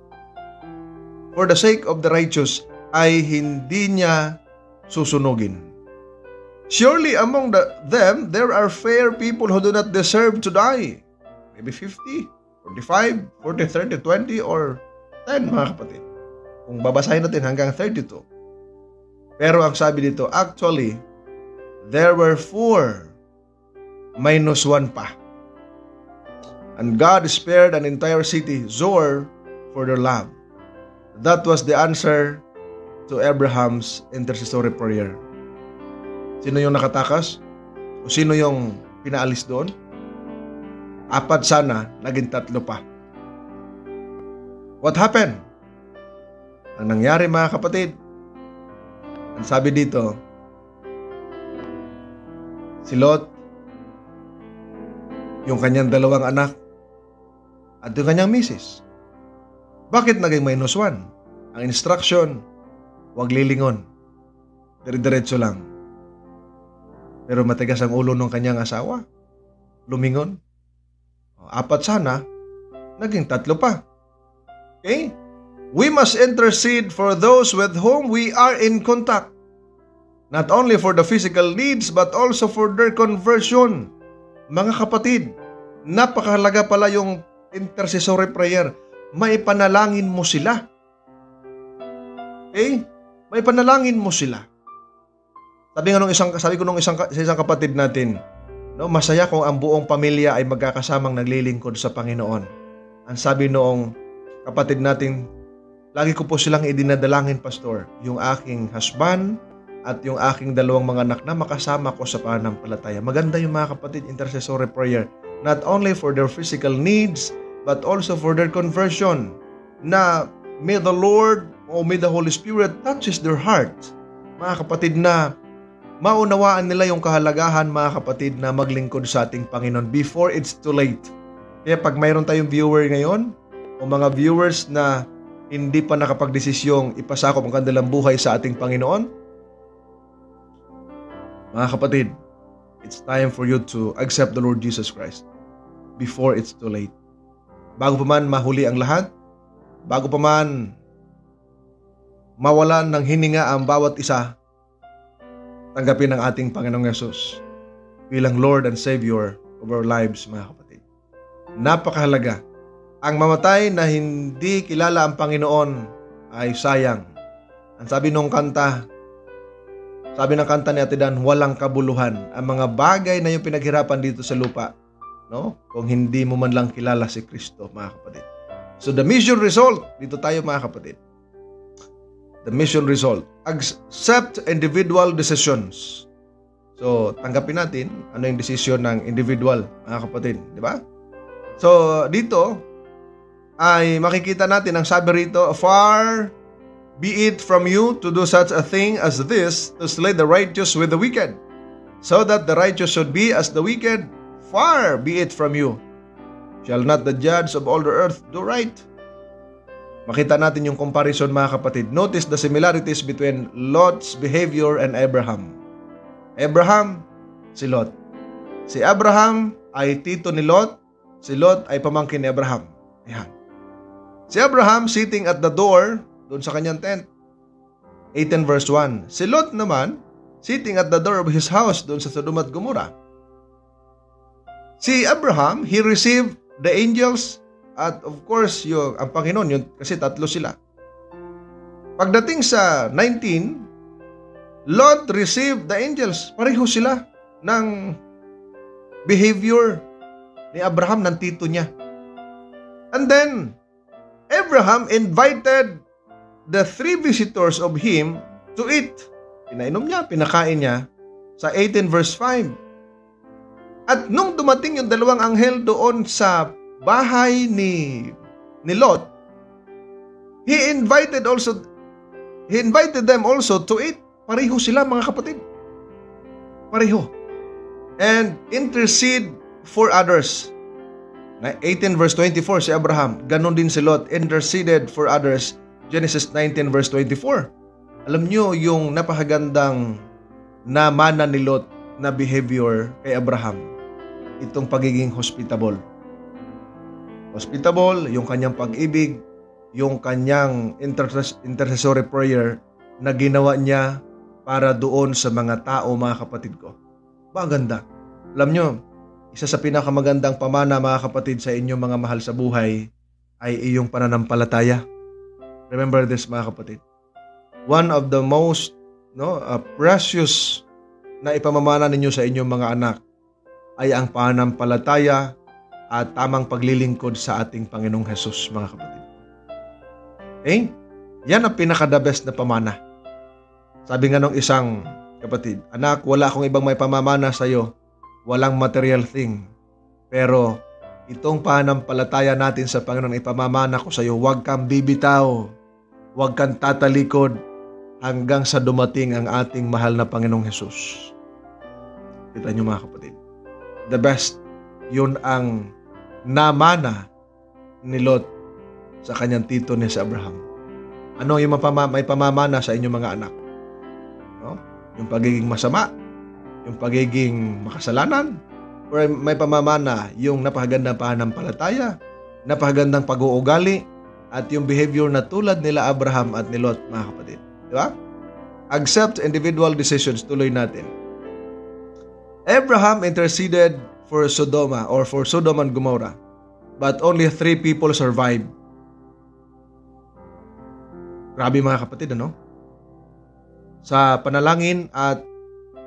For the sake of the righteous ay hindi niya susunugin. Surely among them, there are fair people who do not deserve to die. Maybe 50, 45, 40, 30, 20, or 10, mga kapatid. Kung babasahin natin hanggang 32. Pero ang sabi dito, actually, there were 4 minus 1 pa. And God spared an entire city, Zoar, for their love. That was the answer to Abraham's intercessory prayer. Sino yung nakatakas? O sino yung pinaalis doon? 4 sana, naging 3 pa. What happened? Ang nangyari, mga kapatid, ang sabi dito, si Lot, yung kanyang 2 anak, at yung kanyang misis. Bakit naging minus 1? Ang instruction, huwag lilingon. Dire-diretso lang. Pero matigas ang ulo ng kanyang asawa. Lumingon. 4 sana, naging 3 pa. Okay? We must intercede for those with whom we are in contact. Not only for the physical needs, but also for their conversion. Mga kapatid, napakahalaga pala yung intercessory prayer. Maipanalangin mo sila. Okay? Maipanalangin mo sila. Sabi ko nung isang kapatid natin, no, masaya kung ang buong pamilya ay magkakasamang naglilingkod sa Panginoon. Ang sabi noong kapatid natin, lagi ko po silang idinadalangin, Pastor, yung aking husband at yung aking 2 mga anak na makasama ko sa pananampalataya. Maganda yung mga kapatid, intercessory prayer. Not only for their physical needs, but also for their conversion. Na may the Lord o may the Holy Spirit touches their heart. Mga kapatid, na maunawaan nila yung kahalagahan, mga kapatid, na maglingkod sa ating Panginoon before it's too late. Kaya pag mayroon tayong viewer ngayon, o mga viewers na hindi pa nakapagdesisyong ipasakop ang kanilang buhay sa ating Panginoon, mga kapatid, it's time for you to accept the Lord Jesus Christ before it's too late. Bago pa man mahuli ang lahat, bago pa man mawalan ng hininga ang bawat isa, tanggapin ang ating Panginoong Yesus bilang Lord and Savior of our lives, mga kapatid. Napakahalaga. Ang mamatay na hindi kilala ang Panginoon ay sayang. Ang sabi ng kanta ni Ate Dan, walang kabuluhan. Ang mga bagay na yung pinaghirapan dito sa lupa, no? Kung hindi mo man lang kilala si Kristo, mga kapatid. So the mission result, dito tayo, mga kapatid. The mission result, accept individual decisions. So, tanggapin natin ano yung decision ng individual, mga kapatid, di ba? So, dito ay makikita natin ang sabi rito, far be it from you to do such a thing as this, to slay the righteous with the wicked, so that the righteous should be as the wicked. Far be it from you. Shall not the judge of all the earth do right? Makita natin yung comparison, mga kapatid. Notice the similarities between Lot's behavior and Abraham. Abraham, si Lot. Si Abraham ay tito ni Lot. Si Lot ay pamangkin ni Abraham. Ayan. Si Abraham sitting at the door, doon sa kanyang tent. 18 verse 1. Si Lot naman, sitting at the door of his house, doon sa Sodom at Gomorrah. Si Abraham, he received the angels. At of course, ang Panginoon, yun, kasi 3 sila. Pagdating sa 19, Lot received the angels. Pareho sila ng behavior ni Abraham, ng tito niya. And then, Abraham invited the 3 visitors of him to eat. Pinainom niya, pinakain niya sa 18 verse 5. At nung dumating yung 2 anghel doon sa bahay ni Lot, he invited them also to eat. Pareho sila, mga kapatid. Pareho. And intercede for others. 18 verse 24 si Abraham, ganon din si Lot, interceded for others. Genesis 19 verse 24. Alam nyo yung napakagandang namana ni Lot na behavior kay Abraham, itong pagiging hospitable. Hospitable, yung kanyang pag-ibig, yung kanyang intercessory prayer na ginawa niya para doon sa mga tao, mga kapatid ko. Maganda. Alam nyo, isa sa pinakamagandang pamana, mga kapatid, sa inyong mga mahal sa buhay ay iyong pananampalataya. Remember this, mga kapatid. One of the most precious na ipamamana ninyo sa inyong mga anak ay ang pananampalataya at tamang paglilingkod sa ating Panginoong Hesus, mga kapatid. Okay? Yan ang pinaka-the best na pamana. Sabi nga nung isang kapatid, anak, wala akong ibang may pamamana sa iyo, walang material thing. Pero itong pananampalataya natin sa Panginoon ipamamana ko sa iyo, huwag kang bibitaw, huwag kang tatalikod hanggang sa dumating ang ating mahal na Panginoong Hesus. Kita niyo, mga kapatid. The best, yun ang namana ni Lot sa kanyang tito ni sa Abraham. Ano yung may pamamana sa inyong mga anak? No? Yung pagiging masama, yung pagiging makasalanan, or may pamamana yung napakagandang pananampalataya, napakagandang pag-uugali, at yung behavior na tulad nila Abraham at ni Lot, mga kapatid. Di ba? Accept individual decisions, tuloy natin. Abraham interceded for Sodom and Gomorrah, but only 3 people survived. Grabe, mga kapatid, ano? Sa panalangin at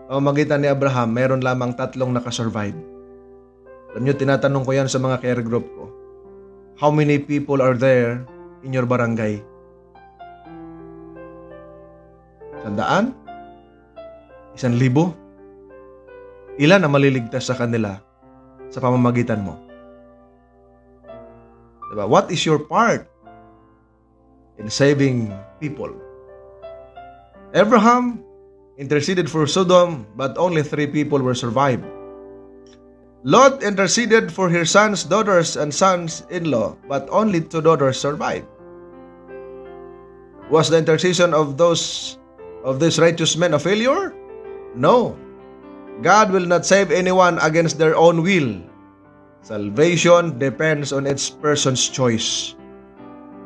pamamagitan ni Abraham, meron lamang 3 nakasurvive. Alam nyo, tinatanong ko yan sa mga care group ko. How many people are there in your barangay? 100? 1,000? Ilan ang maliligtas sa kanila sa pamamagitan mo? Diba? What is your part in saving people? Abraham interceded for Sodom, but only 3 people were survived. Lot interceded for her sons, daughters, and sons-in-law, but only 2 daughters survived. Was the intercession of these righteous men a failure? No. God will not save anyone against their own will. Salvation depends on each person's choice.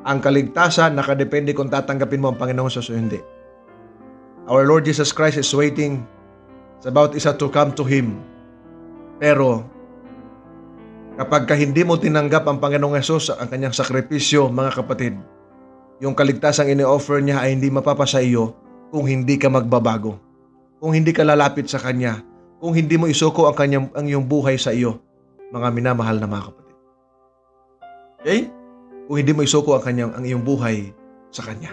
Ang kaligtasan nakadepende kung tatanggapin mo ang Panginoong Hesus o hindi. Our Lord Jesus Christ is waiting. It's about isa to come to Him. Pero kapag hindi mo tinanggap ang Panginoong Hesus, ang kanyang sakripisyo, mga kapatid, yung kaligtasang ini-offer niya ay hindi mapapasa iyo kung hindi ka magbabago. Kung hindi ka lalapit sa Kanya, kung hindi mo isuko ang iyong buhay sa iyo, mga minamahal na mga kapatid. Okay? Kung hindi mo isuko ang iyong buhay sa Kanya.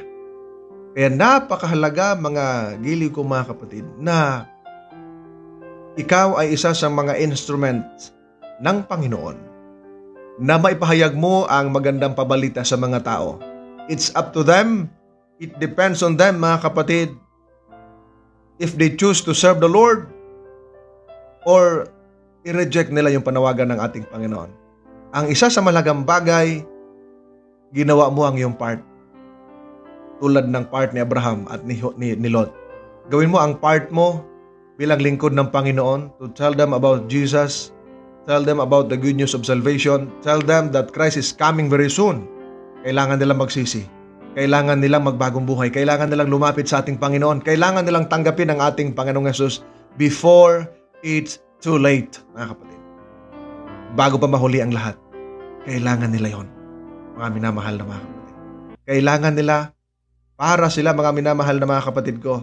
Kaya napakahalaga, mga giliw ko, mga kapatid, na ikaw ay isa sa mga instrument ng Panginoon na maipahayag mo ang magandang pabalita sa mga tao. It's up to them. It depends on them, mga kapatid, if they choose to serve the Lord or i-reject nila yung panawagan ng ating Panginoon. Ang isa sa malagang bagay, ginawa mo ang iyong part. Tulad ng part ni Abraham at ni Lot. Gawin mo ang part mo bilang lingkod ng Panginoon to tell them about Jesus, tell them about the good news of salvation, tell them that Christ is coming very soon. Kailangan nilang magsisi. Kailangan nilang magbagong buhay. Kailangan nilang lumapit sa ating Panginoon. Kailangan nilang tanggapin ang ating Panginoong Hesus before it's too late, mga kapatid. Bago pa mahuli ang lahat, kailangan nila yon, mga minamahal na mga kapatid. Kailangan nila, para sila, mga minamahal na mga kapatid ko,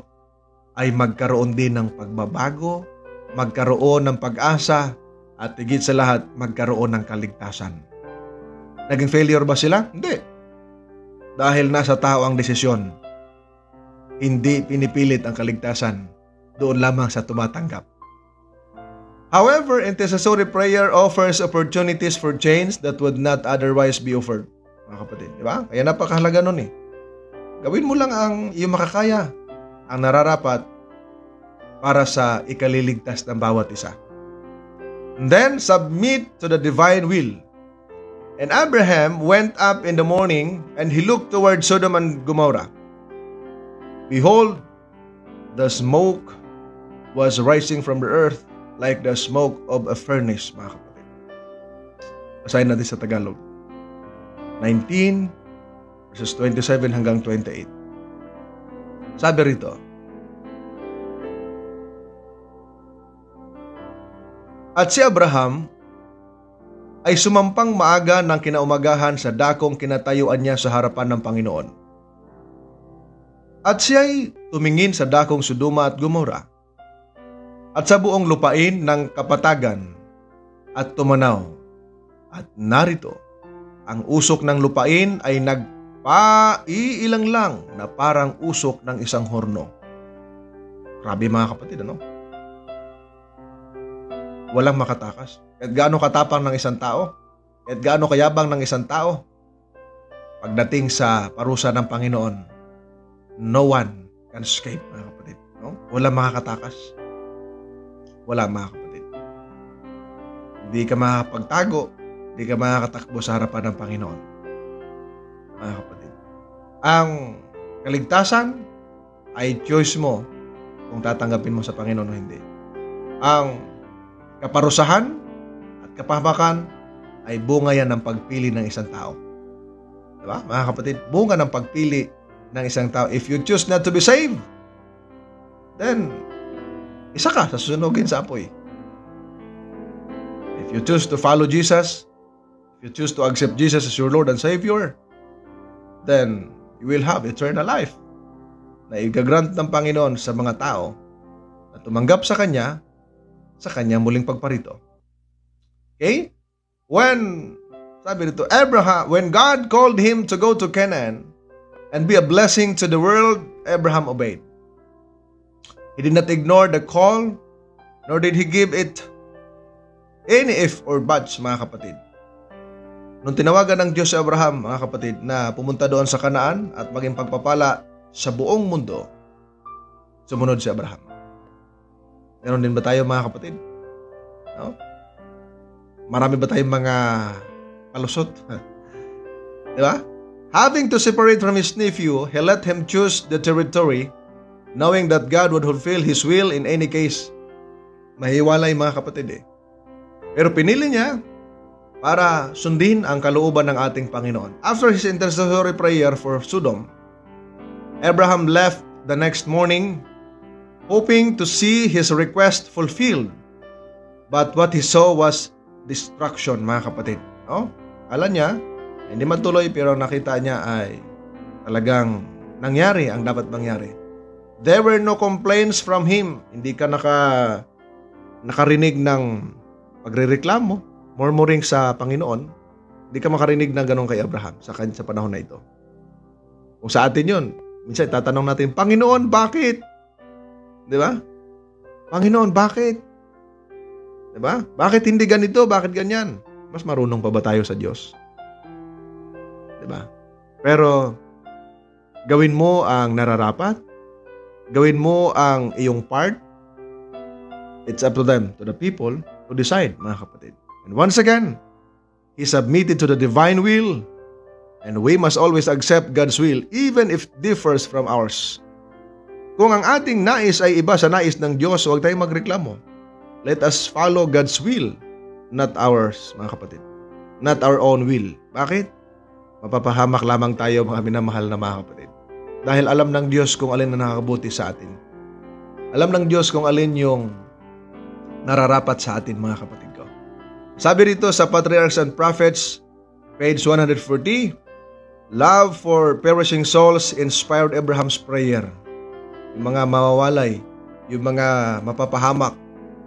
ay magkaroon din ng pagbabago, magkaroon ng pag-asa, at higit sa lahat, magkaroon ng kaligtasan. Naging failure ba sila? Hindi. Dahil nasa tao ang desisyon. Hindi pinipilit ang kaligtasan. Doon lamang sa tumatanggap. However, intercessory prayer offers opportunities for change that would not otherwise be offered. Mga kapatid, di ba? Kaya napakahalaga nun eh. Gawin mo lang ang iyong makakaya, ang nararapat para sa ikaliligtas ng bawat isa. And then, submit to the divine will. And Abraham went up in the morning and he looked toward Sodom and Gomorrah. Behold, the smoke was rising from the earth like the smoke of a furnace, mga kapatid. Basahin natin sa Tagalog. 19 verses 27 hanggang 28. Sabi rito, at si Abraham ay sumampang maaga ng kinaumagahan sa dakong kinatayuan niya sa harapan ng Panginoon. At siya'y tumingin sa dakong Sodoma at Gomora at sa buong lupain ng kapatagan at tumanaw. At narito, ang usok ng lupain ay nagpaiilang lang na parang usok ng isang horno. Grabe mga kapatid, ano? Walang makatakas. Kahit gaano katapang ng isang tao, kahit gaano kayabang ng isang tao, pagdating sa parusa ng Panginoon, no one can escape, mga kapatid. No? Walang makakatakas. Wala, mga kapatid. Hindi ka makakapagtago, hindi ka makakatakbo sa harapan ng Panginoon, mga kapatid. Ang kaligtasan ay choice mo kung tatanggapin mo sa Panginoon o hindi. Ang kaparusahan at kapahamakan ay bunga yan ng pagpili ng isang tao. Diba, mga kapatid? Bunga ng pagpili ng isang tao. If you choose not to be saved, then isa ka sa susunugin sa apoy. If you choose to follow Jesus, if you choose to accept Jesus as your Lord and Savior, then you will have eternal life na igagrant ng Panginoon sa mga tao na tumanggap sa Kanya muling pagparito. Okay? Sabi dito, when God called him to go to Canaan and be a blessing to the world, Abraham obeyed. He did not ignore the call, nor did he give it any if or buts, mga kapatid. Nung tinawagan ng Diyos si Abraham, mga kapatid, na pumunta doon sa Canaan at maging pagpapala sa buong mundo, sumunod si Abraham. Meron din ba tayo, mga kapatid? No? Marami ba tayong mga palusot? Diba? Having to separate from his nephew, he let him choose the territory, knowing that God would fulfill His will in any case. Mahiwalay, mga kapatid eh. Pero pinili niya para sundin ang kalooban ng ating Panginoon. After his intercessory prayer for Sodom, Abraham left the next morning hoping to see his request fulfilled. But what he saw was destruction, mga kapatid. No? Alam niya, hindi matuloy, pero nakita niya ay talagang nangyari ang dapat mangyari. There were no complaints from him. Hindi ka nakarinig ng pagrereklamo, murmuring sa Panginoon. Hindi ka makarinig ng ganun kay Abraham sa panahon na ito. Kung sa atin yun, minsan tatanong natin, Panginoon, bakit? Di ba? Panginoon, bakit? Di ba? Bakit hindi ganito? Bakit ganyan? Mas marunong pa ba tayo sa Diyos? Di ba? Pero, gawin mo ang nararapat. Gawin mo ang iyong part. It's up to them, to the people, to decide, mga kapatid. And once again, he submitted to the divine will, and we must always accept God's will, even if it differs from ours. Kung ang ating nais ay iba sa nais ng Diyos, huwag tayong magreklamo. Let us follow God's will, not ours, mga kapatid. Not our own will. Bakit? Mapapahamak lamang tayo, mga minamahal na mga kapatid. Dahil alam ng Diyos kung alin na nakakabuti sa atin. Alam ng Diyos kung alin yung nararapat sa atin, mga kapatid ko. Sabi rito sa Patriarchs and Prophets, page 140, love for perishing souls inspired Abraham's prayer. Yung mga mawawalay, yung mga mapapahamak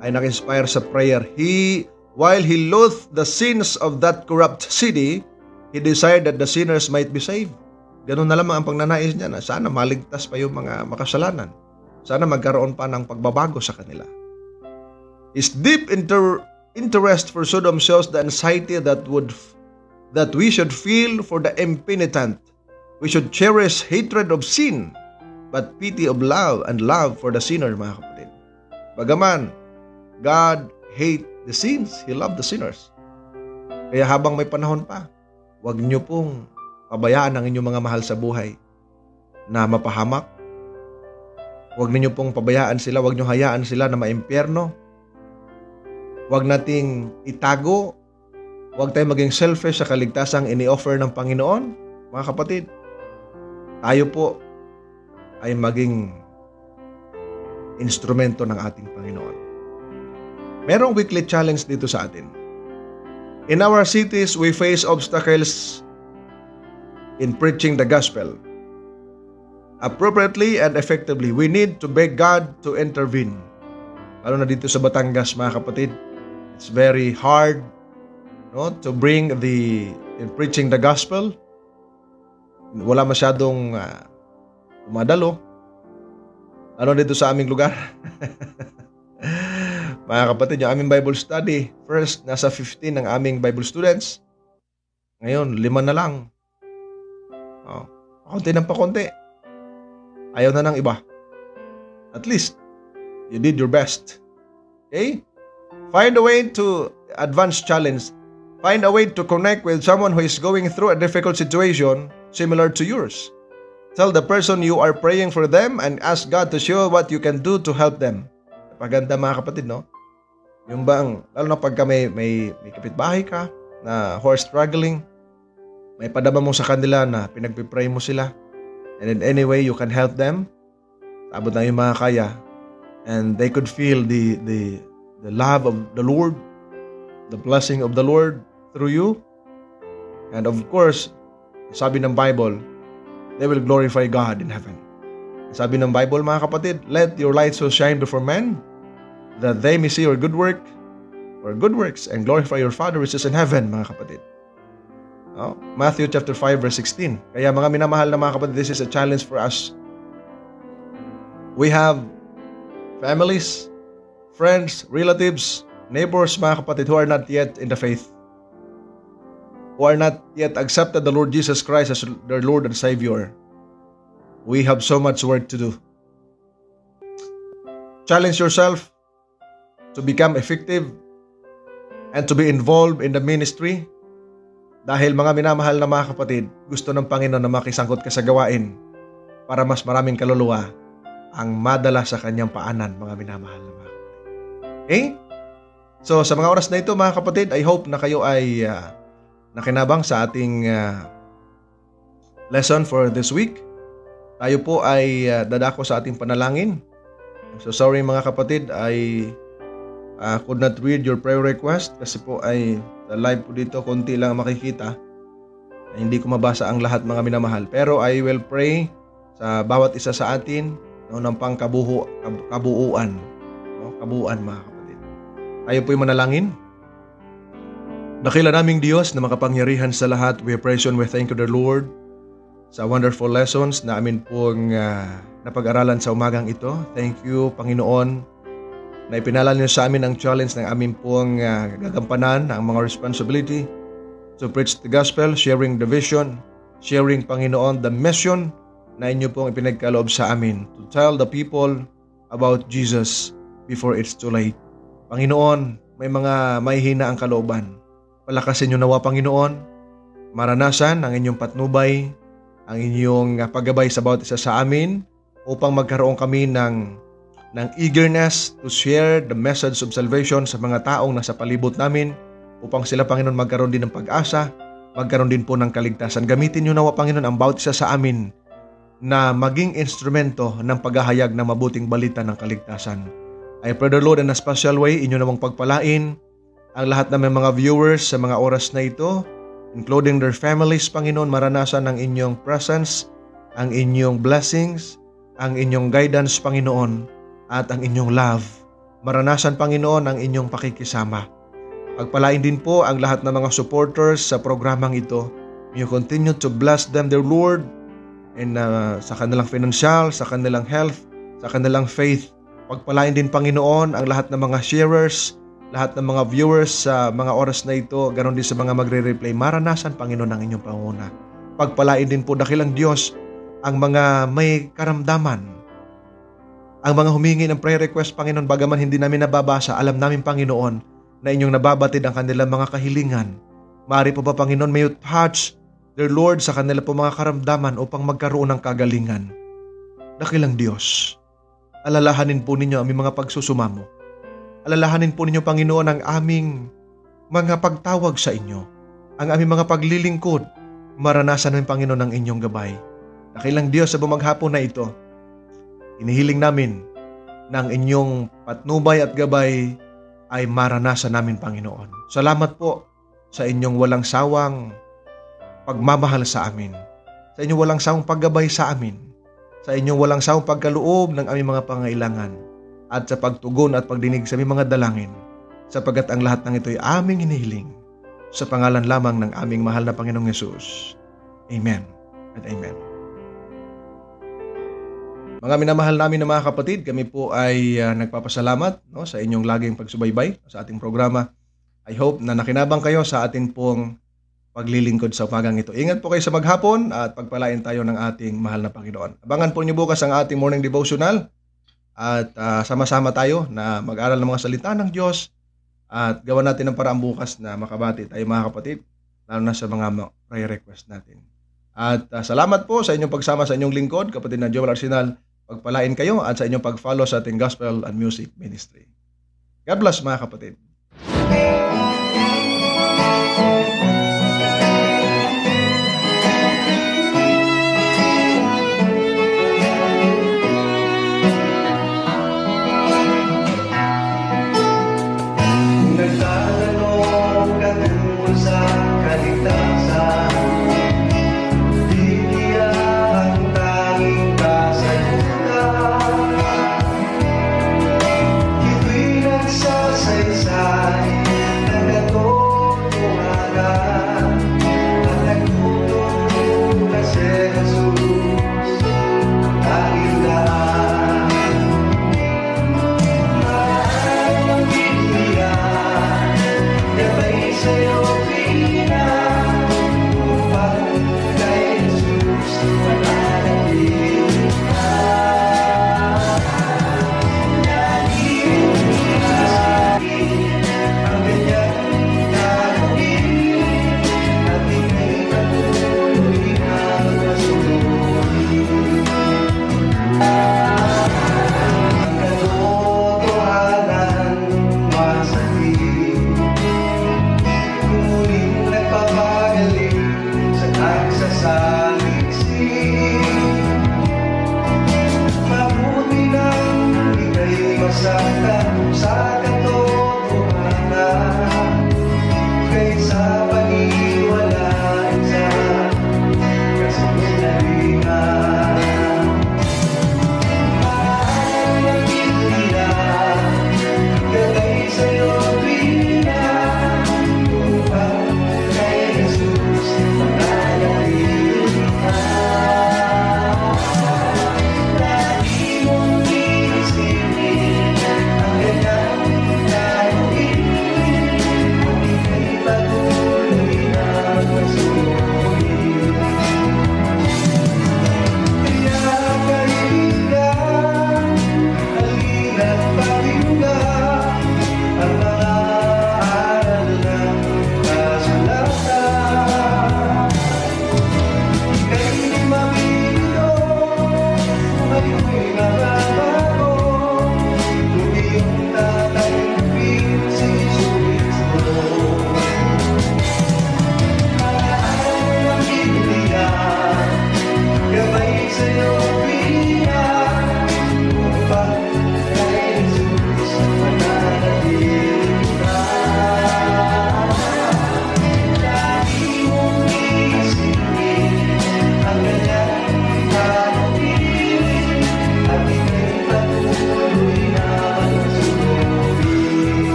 ay nag-inspire sa prayer. While he loathed the sins of that corrupt city, he desired that the sinners might be saved. Ganun na lamang ang pagnanais niya na sana maligtas pa yung mga makasalanan. Sana magkaroon pa ng pagbabago sa kanila. His deep interest for Sodom shows the anxiety that we should feel for the impenitent. We should cherish hatred of sin, but pity of love and love for the sinner, mga kapatid. Bagaman, God hate the sins, He loved the sinners. Kaya habang may panahon pa, huwag niyo pong pabayaan ang inyong mga mahal sa buhay na mapahamak, Huwag ninyo pong pabayaan sila, huwag nyo hayaan sila na maimpyerno. Huwag nating itago, huwag tayong maging selfish sa kaligtasang ini-offer ng Panginoon. Mga kapatid, tayo po ay maging instrumento ng ating Panginoon. Merong weekly challenge dito sa atin. In our cities, we face obstacles in preaching the gospel. Appropriately and effectively, we need to beg God to intervene. Lalo na dito sa Batangas, mga kapatid, it's very hard, no, to bring in preaching the gospel. Wala masyadong dumadalo. Ano dito sa aming lugar? Mga kapatid, yung aming Bible study, first, nasa 15 ang aming Bible students. Ngayon, 5 na lang. Pakunti ng pakunti. Ayaw na ng iba. At least, you did your best. Okay? Find a way to advance challenge. Find a way to connect with someone who is going through a difficult situation similar to yours. Tell the person you are praying for them and ask God to show what you can do to help them. Napaganda, mga kapatid, no? Yung bang, lalo na pagka may kapitbahay ka na who are struggling, may padama mo sa kanila na pinagpipray mo sila, and in any way you can help them, abot na yung mga kaya, and they could feel the love of the Lord, the blessing of the Lord through you. And of course, sabi ng Bible, they will glorify God in heaven. Sabi ng Bible, mga kapatid, let your light so shine before men, that they may see your good works and glorify your Father which is in heaven, mga kapatid. Matthew chapter 5 verse 16. Kaya mga minamahal na mga kapatid, this is a challenge for us. We have families, friends, relatives, neighbors, mga kapatid, who are not yet in the faith, who are not yet accepted the Lord Jesus Christ as their Lord and Savior. We have so much work to do. Challenge yourself to become effective and to be involved in the ministry. Dahil mga minamahal na mga kapatid, gusto ng Panginoon na makisangkot ka sa gawain para mas maraming kaluluwa ang madala sa kanyang paanan, mga minamahal na mga kapatid. Okay? So sa mga oras na ito, mga kapatid, I hope na kayo ay nakinabang sa ating lesson for this week. Tayo po ay dadako sa ating panalangin. So sorry mga kapatid, I could not read your prayer request kasi po ay sa live po dito, konti lang makikita. Hindi ko mabasa ang lahat, mga minamahal. Pero I will pray sa bawat isa sa atin, no, ng kabuuan, mga kapatid. Tayo po'y manalangin. Dakila naming Diyos na makapangyarihan sa lahat, we praise you and we thank you, the Lord, sa wonderful lessons na amin pong napag-aralan sa umagang ito. Thank you, Panginoon, na ipinalala niyo sa amin ang challenge ng amin pong gagampanan, ang mga responsibility to preach the gospel, sharing the vision, sharing, Panginoon, the mission na inyo pong ipinagkaloob sa amin to tell the people about Jesus before it's too late. Panginoon, may mga mahihina ang kalooban. Palakasin niyo nawa, Panginoon, maranasan ang inyong patnubay, ang inyong paggabay sa bawat isa sa amin upang magkaroon kami ng eagerness to share the message of salvation sa mga taong nasa palibot namin upang sila, Panginoon, magkaroon din ng pag-asa, magkaroon din po ng kaligtasan. Gamitin niyo nawa, Panginoon, ang bawat isa sa amin na maging instrumento ng paghahayag ng mabuting balita ng kaligtasan. I pray, the Lord, in a special way, inyo namang pagpalain ang lahat ng mga viewers sa mga oras na ito, including their families, Panginoon, maranasan ang inyong presence, ang inyong blessings, ang inyong guidance, Panginoon, at ang inyong love. Maranasan, Panginoon, ang inyong pakikisama. Pagpalain din po ang lahat ng mga supporters sa programang ito. You continue to bless them, dear Lord, and sa kanilang financial, sa kanilang health, sa kanilang faith. Pagpalain din, Panginoon, ang lahat ng mga sharers, lahat ng mga viewers sa mga oras na ito, ganoon din sa mga magre-replay. Maranasan, Panginoon, ang inyong panguna. Pagpalain din po, dakilang Diyos, ang mga may karamdaman, ang mga humingi ng prayer request, Panginoon, bagaman hindi namin nababasa, alam namin, Panginoon, na inyong nababatid ang kanilang mga kahilingan. Maaari po ba, Panginoon, may you touch, dear Lord, sa kanila po mga karamdaman upang magkaroon ng kagalingan. Dakilang Diyos, alalahanin po ninyo ang aming mga pagsusumamo. Alalahanin po ninyo, Panginoon, ang aming mga pagtawag sa inyo, ang aming mga paglilingkod. Maranasan namin, Panginoon, ang inyong gabay. Dakilang Diyos, sa bumaghapon na ito, inihiling namin na ang inyong patnubay at gabay ay maranasan namin, Panginoon. Salamat po sa inyong walang sawang pagmamahal sa amin, sa inyong walang sawang paggabay sa amin, sa inyong walang sawang pagkaloob ng aming mga pangailangan, at sa pagtugon at pagdinig sa aming mga dalangin, sapagkat ang lahat ng ito ay aming hinihiling sa pangalan lamang ng aming mahal na Panginoong Hesus. Amen at amen. Mga minamahal namin na mga kapatid, kami po ay nagpapasalamat sa inyong laging pagsubaybay sa ating programa. I hope na nakinabang kayo sa ating pong paglilingkod sa umagang ito. Ingat po kayo sa maghapon at pagpalain tayo ng ating mahal na Panginoon. Abangan po niyo bukas ang ating morning devotional at sama-sama tayo na mag-aral ng mga salita ng Diyos at gawa natin ang paraan bukas na makabati tayo, mga kapatid, lalo na sa mga prayer request natin. At salamat po sa inyong pagsama sa inyong lingkod, kapatid na Joel Arsenal. Pagpalain kayo at sa inyong pag-follow sa ating Gospel and Music Ministry. God bless, mga kapatid. Saysay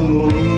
muli.